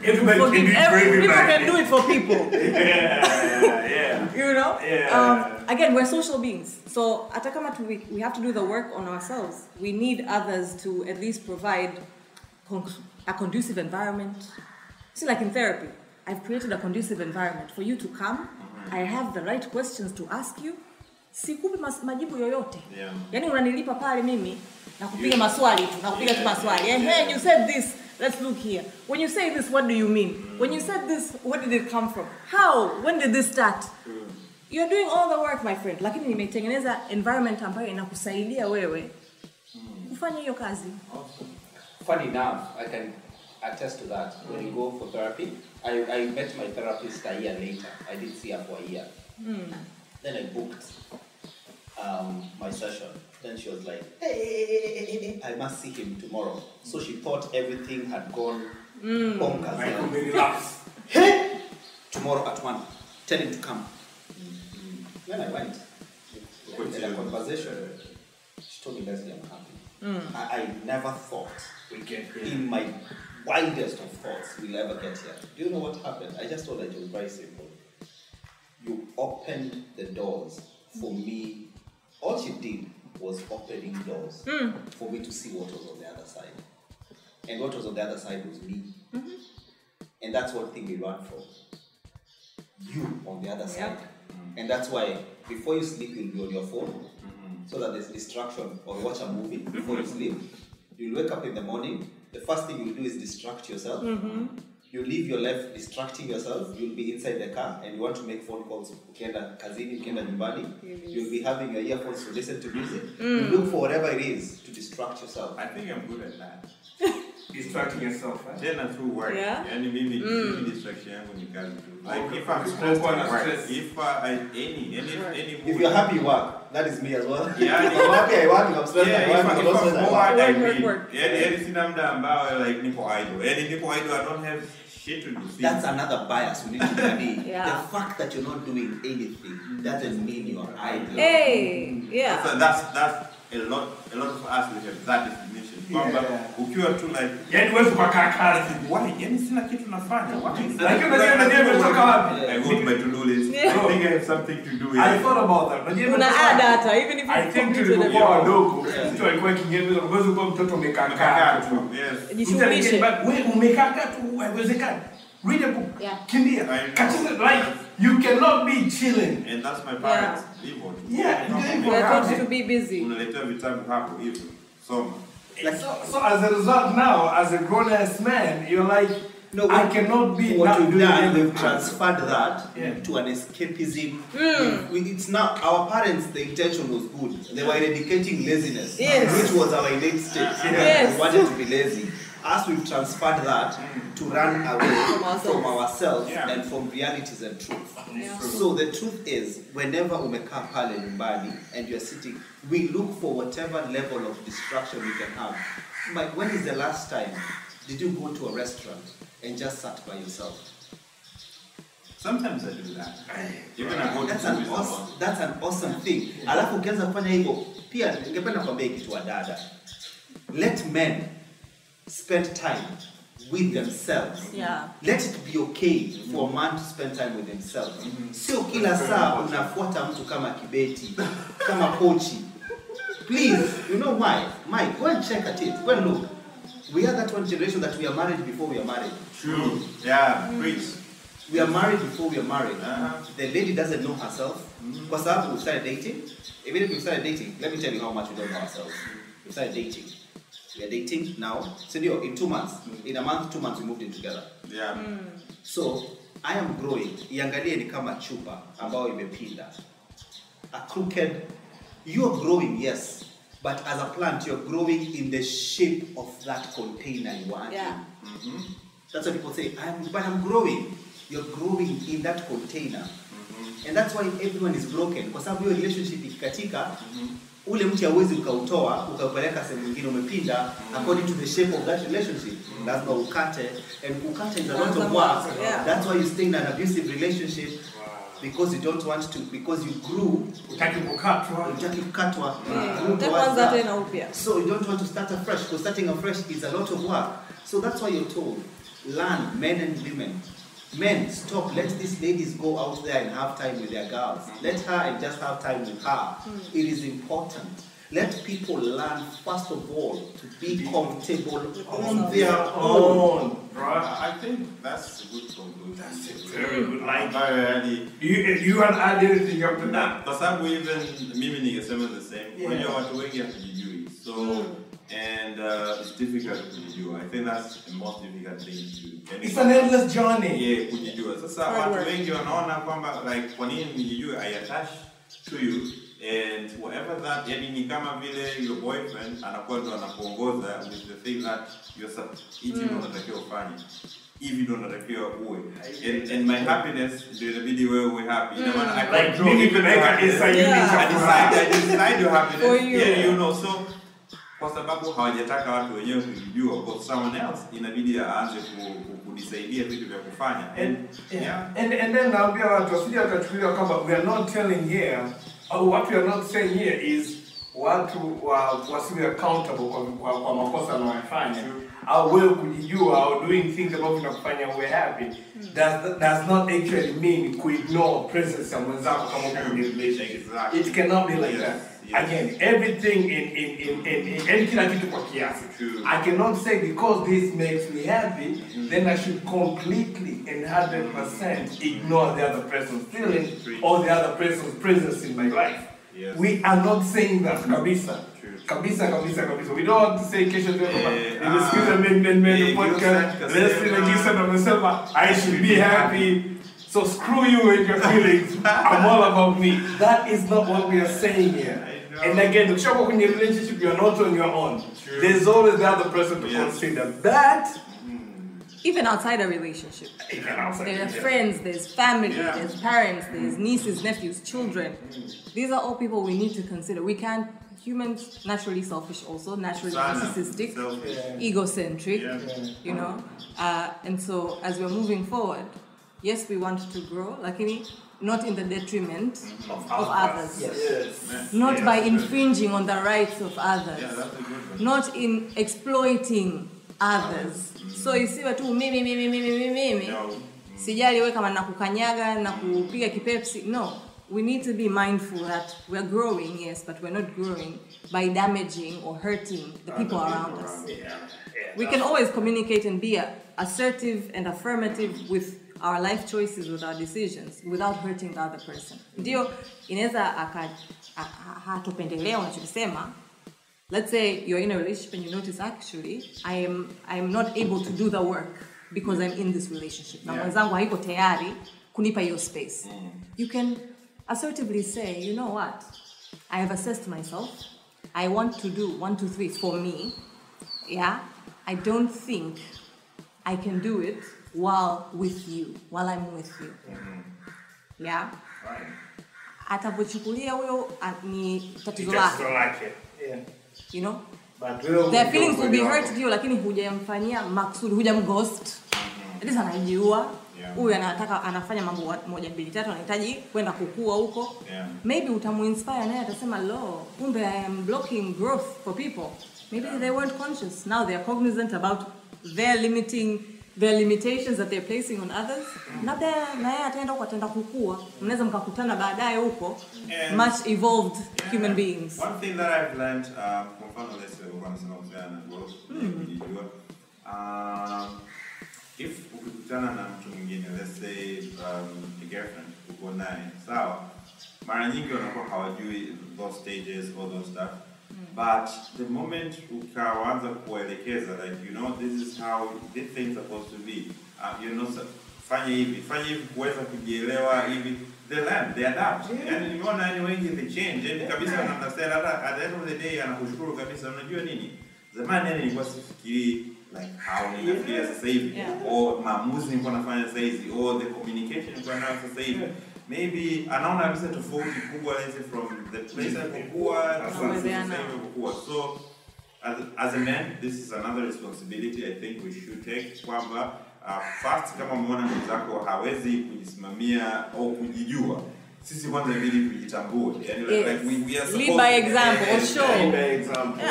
B: Everybody can do it for everybody.
C: People can do it for people.
B: Yeah.
C: You know?
B: Yeah.
C: Again, we're social beings. So, hata kama we have to do the work on ourselves. We need others to at least provide a conducive environment. See, like in therapy, I've created a conducive environment for you to come. I have the right questions to ask you. Sikupi majibu yoyote.
D: Yeah.
C: Yani unanilipa pale mimi na kupiga maswali tu, na kupiga tu maswali. Hey, you said this. Let's look here. When you say this, what do you mean? When you said this, where did it come from? How? When did this start? You're doing all the work, my friend. Lakini nimetengeneza environment ambayo inakusaidia wewe kufanya hiyo kazi.
E: Funny enough, I can attest to that. When you go for therapy, I met my therapist a year later. I didn't see her for a year. Then I booked my session. Then she was like, hey, I must see him tomorrow. So she thought everything had gone bonkers. Hey, tomorrow at 1, tell him to come. When I went, in a conversation, she told me, Leslie, I'm happy. I never thought, in my wildest of thoughts, we'll ever get here. Do you know what happened? I just thought that it was very simple. You opened the doors for me. All she did was opening doors for me to see what was on the other side. And what was on the other side was me. And that's one thing we run for. You on the other side. And that's why before you sleep, you'll be on your phone so that there's distraction, or watch a movie before you sleep. You'll wake up in the morning. The first thing you'll do is distract yourself. You live your life distracting yourself. You'll be inside the car and you want to make phone calls. Ukienda kazini, ukienda nyumbani. You'll be having your earphones to listen to music. You look for whatever it is to distract yourself.
D: I think I'm good at that.
B: Distracting yourself, right?
D: Then through work.
C: Yeah.
D: Yani mimi distraction yangu ni kazi tu. Like if I'm
B: stressed
D: at
B: at
D: work,
B: stress.
D: if any
E: If you're happy, you work. That is me as well.
D: Yeah,
E: if I'm happy, I work. If I'm stressed, I work. If I'm not stressed, I work.
C: Work.
D: Yani sina muda ambao like nipo idle. Yani nipo idle, I don't have shit to do.
E: That's another bias we need to study.
C: Yeah.
E: The fact that you're not doing anything doesn't mean you're idle.
C: Hey, yeah.
D: So that's a lot of us we have that definition. Kwamba ukiwa tu like
B: Yani wewe ukakaa kazi.
D: why? Yani sina kitu nafanya.
B: Lakini unajua umetoka wapi?
D: I go to my to-do list. I think I have something to do.
B: I thought about that. Unajua
C: Una add data even if
B: I
C: it's
B: think
C: computed.
B: tulikuwa wadogo. Mtu alikuwa kiingereza kwa sababu mtoto umekaa tu.
D: Yes.
C: Jishughulishe.
B: Wewe umekaa tu haiwezekani. Read a book.
C: Yeah.
B: Kimbia. Kacheza like you cannot be chilling.
D: And that's my parents.
B: Yeah.
C: We're taught to be busy.
D: Unaletea vitabu hapo hivyo. Soma.
B: So as a result now, as a grown-ass man, you're like,
E: No,
B: I cannot be
E: what
B: not
E: we've
B: doing
E: done,
B: anything.
E: we've transferred that to an escapism. It's not our parents. The intention was good. They were eradicating laziness, which was our innate state.
C: Yes.
E: We wanted to be lazy. As we've transferred that to run away from ourselves and from realities and truth. So the truth is, whenever umekaa pale nyumbani and you're sitting, we look for whatever level of distraction we can have. But when is the last time did you go to a restaurant and just sat by yourself?
D: Sometimes I do that. Even I go to
E: That's an awesome thing. Alafu ukianza kufanya hivyo, pia ningependa kuambia kitu wa dada. Let men spend time with themselves. Let it be okay for a man to spend time with himself. Sio kila saa unafuata mtu kama kibeti, kama kochi. Please, you know why? Mike, go and check at it. Go and look. We are that one generation that we are married before we are married.
D: True. Yeah, preach.
E: We are married before we are married. The lady doesn't know herself. Kwa sababu we started dating. Even if we started dating, let me tell you how much we don't know ourselves. We started dating. We are dating now. So in 2 months, in a month, 2 months, we moved in together.
D: Yeah.
E: So I am growing. Iangalie ni kama chupa ambao imepinda. A crooked. You are growing, yes. But as a plant, you're growing in the shape of that container you are. That's what people say. But I'm growing. You're growing in that container. And that's why everyone is broken. Kwa sababu hiyo relationship ikikatika, ule mti hauwezi ukautoa, ukaupeleka sehemu nyingine umepinda according to the shape of that relationship. Lazima ukate, and kukata is a lot of work. That's why you stay in an abusive relationship. Because you don't want to, because you grew. So you don't want to start afresh, because starting afresh is a lot of work. So that's why you're told, learn, men and women. Men, stop, let these ladies go out there and have time with their girls. Let her and just have time with her. It is important. Let people learn, first of all, to be comfortable on their own.
D: Right. I think that's a good conclusion.
B: That's a very good line.
D: You
B: want to add anything up to that?
D: Kwa sababu even mimi ningesema the same. Unajua watu wengi hatujijui. So and it's difficult kujijua. I think that's the most difficult thing to.
B: It's an endless journey.
D: Yeah, kujijua. Sasa watu wengi wanaona kwamba like kwa nini nijijue, I attach to you. And whatever that, yani ni kama vile your boyfriend anakuwa ndo anakuongoza with the thing that you're hivi ndo unatakiwa ufanye, hivi ndo unatakiwa uwe, and my happiness ndio inabidi wewe uwe happy. Ina maana I control mimi nimeweka I decide your happiness. Yeah, you know, so kwa sababu hawajataka watu wenyewe kujijua, kwa someone else inabidi aanze kudisaidia vitu vya kufanya.
B: And then naambia watu wasije wakachukulia kwamba we are not telling here. What we are not saying here is watu wasiwe accountable kwa makosa wanayofanya au wewe kujijua au doing things ambavyo vinakufanya uwe happy does not actually mean to ignore presence ya mwenzako kama uko kwenye relationship. It cannot be like that. Again, everything in kila kitu kwa kiasi. I cannot say because this makes me happy, then I should completely and 100% ignore the other person's feelings or the other person's presence in my life. Yes. We are not saying that, kabisa. Kabisa. We don't want to say kesho leo in the skill of men podcast. Let's see like you said amesema I should be happy. So screw you and your feelings. I'm all about me. That is not what we are saying here. And again, the trouble when you're in a relationship, you're not on your own. True. There's always the other person to consider. That
C: even outside a relationship. There are friends, there's family, there's parents, there's nieces, nephews, children. These are all people we need to consider. We can't, humans naturally selfish also, naturally narcissistic, egocentric, you know. And so as we're moving forward, yes, we want to grow, lakini not in the detriment of others.
B: Yes.
C: Not by infringing on the rights of others.
D: Yeah, that's a good one.
C: Not in exploiting others. So isiwe tu mimi.
D: No.
C: Sijali wewe kama nakukanyaga na kupiga kipepsi. No. We need to be mindful that we're growing, yes, but we're not growing by damaging or hurting the people around us. We can always communicate and be assertive and affirmative with our life choices, with our decisions, without hurting the other person. Ndio inaweza hatopendelea unachosema. Let's say you're in a relationship and you notice actually I am not able to do the work because I'm in this relationship. Na mwenzangu haiko tayari kunipa hiyo space. You can assertively say, you know what? I have assessed myself. I want to do 1, 2, 3 for me. Yeah? I don't think I can do it while I'm with you. Yeah?
B: Right.
C: Atapochukulia huyo ni tatizo lake.
B: Yeah.
C: You know?
B: But
C: their feelings will be hurt to you, lakini hujamfanyia maksudi, hujamghost. At least anajua. Huyu anataka anafanya mambo 1, 2, 3 anahitaji kwenda kukua huko. Maybe utamuinspire naye atasema lo, kumbe I am blocking growth for people. Maybe they weren't conscious. Now they are cognizant about their limitations that they're placing on others. Labda naye ataenda huko ataenda kukua. Mnaweza mkakutana baadaye huko much evolved human beings.
D: One thing that I've learned kwa mfano wanasema growth if ukikutana na mtu mwingine, let's say a girlfriend uko naye, sawa, mara nyingi wanakuwa hawajui those stages all those stuff. But the moment ukaanza kuelekeza, like, you know, this is how this thing's supposed to be, you know, fanya hivi kuweza kujielewa hivi, they learn, they adapt. Yani nimeona yani wengi they change, and kabisa understand. At the end of the day anakushukuru kabisa, unajua nini, zamani yani nilikuwa sifikiri like how ninafikiria sasa hivi, or maamuzi nilikuwa nafanya sasa hivi, or the communication nilikuwa nayo sasa hivi. Maybe anaona kabisa tofauti kubwa from the place alipokuwa alipokuwa. So as a man, this is another responsibility I think we should take, kwamba first kama umeona mwenzako hawezi kujisimamia au kujijua, sisi kwanza inabidi kujitambue. Yani like we are supposed
C: lead by example, or show.
B: Lead by example.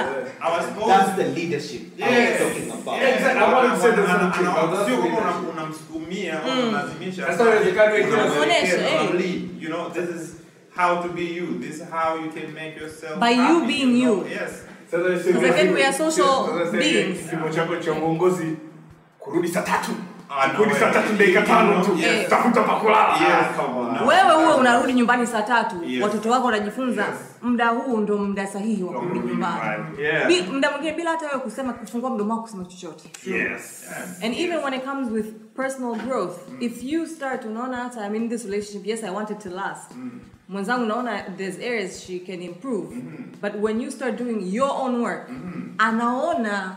E: That's the leadership I'm talking about.
B: Exactly. I want to say the
D: sio kama unamsukumia au unalazimisha.
B: That's inawezekana
D: you know, this is how to be you. This is how you can make yourself
C: by
D: happy,
C: you being you.
D: Yes.
C: Because again we are social beings.
B: Kimo chako cha uongozi kurudi saa 3. Kurudi saa 3 dakika 5 tu. Tafuta pa kulala.
C: Wewe uwe unarudi nyumbani saa 3, watoto wako wanajifunza muda huu ndo muda sahihi wa kurudi nyumbani. Muda mwingine bila hata wewe kusema, kufungua mdomo wako kusema chochote. And even when it comes with personal growth, if you start unaona hata I'm in this relationship, yes I want it to last. Mwenzangu naona there's areas she can improve. But when you start doing your own work, anaona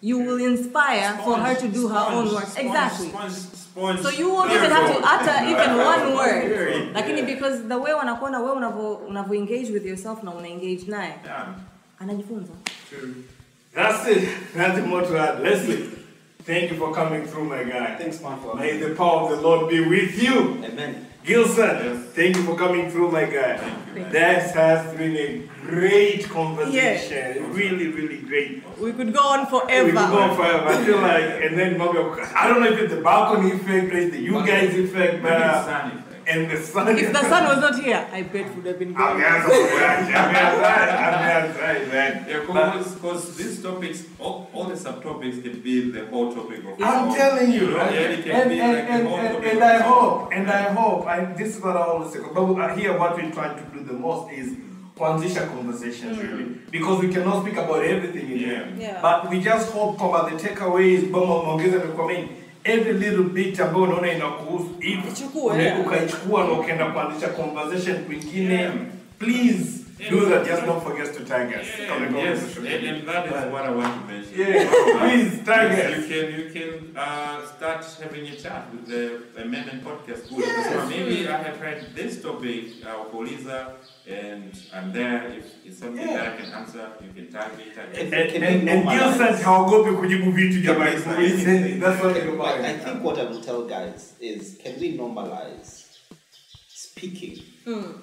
C: you will inspire for her to do her own work. Exactly. So you won't even have to utter even one word. Lakini because the way wanakuona wewe unavo engage with yourself na una engage naye. Anajifunza.
B: That's it. Nothing more to add. Leslie, thank you for coming through, my guy.
E: Thanks, man.
B: May the power of the Lord be with you.
E: Amen.
B: Gilson, thank you for coming through, my guy. That has been a great conversation. Really, really great.
C: We could go on forever.
B: We could go on forever. I feel like, and then maybe, I don't know if it's the balcony effect, it's the you guys effect, but and the sun.
C: If the sun was not here, I bet would have been good.
B: I'm man.
F: Yeah, because these topics, all the subtopics can be the whole topic of.
B: I'm telling you,
F: right? It can be like the whole topic.
B: And I hope, this is what I always say. But here, what we're trying to do the most is kuanzisha conversations, really, because we cannot speak about everything in here. But we just hope about the takeaways. Every little bit ambayo unaona inakuhusu hivi ukaichukua na ukaenda kuanzisha conversation kwingine, please do that. Just don't forget to tag us.
F: And that is what I want to mention.
B: Please tag us.
F: You can start having a chat with the Men and Podcast group. So maybe I have heard this topic, Poliza, and I'm there. If it's something that I can answer, you can tag me.
B: And Gilson haogopi kujibu vitu jamani. That's what
E: I think what I will tell guys is, can we normalize speaking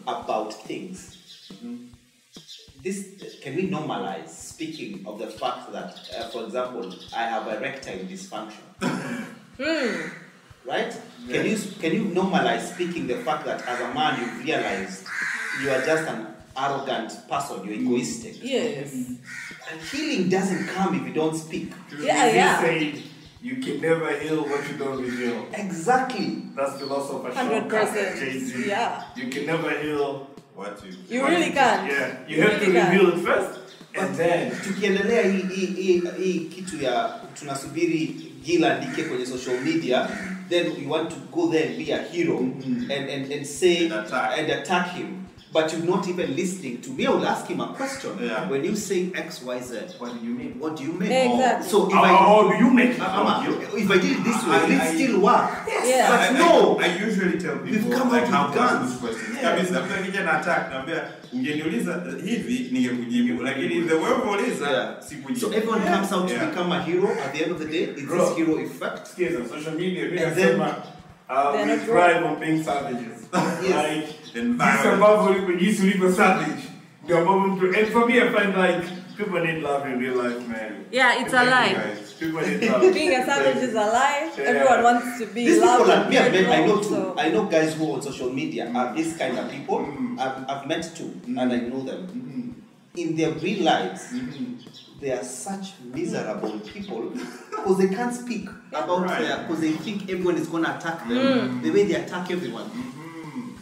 E: about things? Can we normalize speaking of the fact that, for example, I have erectile dysfunction? Right? Can you normalize speaking the fact that as a man you've realized you are just an arrogant person, you're egoistic?
C: Yes.
E: And healing doesn't come if you don't speak.
B: You can never heal what you don't reveal.
E: Exactly.
B: That's philosopher
C: 100%. Yeah.
B: You can never heal
C: you really can't.
B: You have to reveal it first, And then
E: tukiendelea hii kitu ya tunasubiri Gila andike kwenye social media, then we want to go there and be a hero and say and attack him. But you're not even listening to me. I will ask him a question.
D: Yeah.
E: When you say X, Y, Z,
D: What do you mean?
E: what do you mean?
C: Exactly.
E: So if
B: how do you make it?
E: if I did it this way, will it still work?
C: Yeah.
E: But no.
D: I usually tell people
E: We've come
D: like
E: out
D: how
E: with
D: to ask
E: guns.
D: those questions.
E: Yeah.
D: Kabisa, mtu akija na attack naambia ungeniuliza hivi ningekujibu, lakini the way unauliza sikujibu.
E: So everyone comes out to
D: Yeah.
E: become a hero at the end of the day. It's
B: Bro.
E: this hero effect.
B: Skills on social media, we
E: And then-
B: we thrive on being savages. Like, this ambavyo jinsi ulivyo savage. Ndio ambavyo mtu, and for me I find like people need love in real life, man.
C: Yeah, it's a lie.
B: People need love.
C: Being a savage is a lie.
B: Yeah.
C: Everyone wants to be
E: These
C: loved
E: people
C: and
E: are me. I know
C: cared
E: two.
C: for, so-
E: I know guys who on social media are this kind of people. I've met two, and I know them. In their real lives, they are such miserable people because they can't speak about because they think everyone is gonna attack them the way they attack everyone.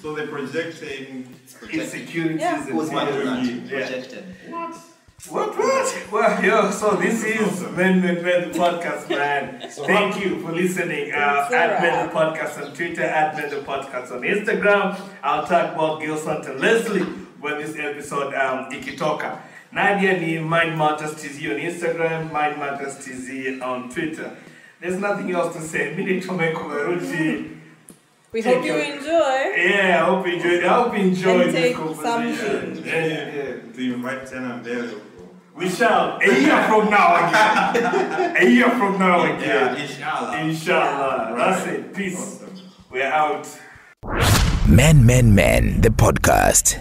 D: So they're projecting
B: Insecurities
C: Yeah.
B: and
E: Because what is that?
B: yeah.
E: Projected.
B: What? Well, yo, so this is Men the podcast, man. Thank you for listening. At Men the podcast on Twitter, at Men the podcast on Instagram. I'll talk about Gilson and Leslie when this episode ikitoka. Nadia ni Mind Matters TZ on Instagram, Mind Matters TZ on Twitter. There's nothing else to say. Mini Tomeko Maruchi.
C: We hope you enjoy.
B: Yeah, I hope you enjoyed. I hope you enjoyed
C: And
B: this
C: take
B: conversation.
C: some
B: Yeah.
D: to invite Tena Mbele.
B: We shall. A year from now again. A year from now again.
D: Yeah, inshallah.
B: Inshallah. That's
D: Right.
B: it. Peace.
D: Awesome.
B: We're out.
A: Men, the podcast.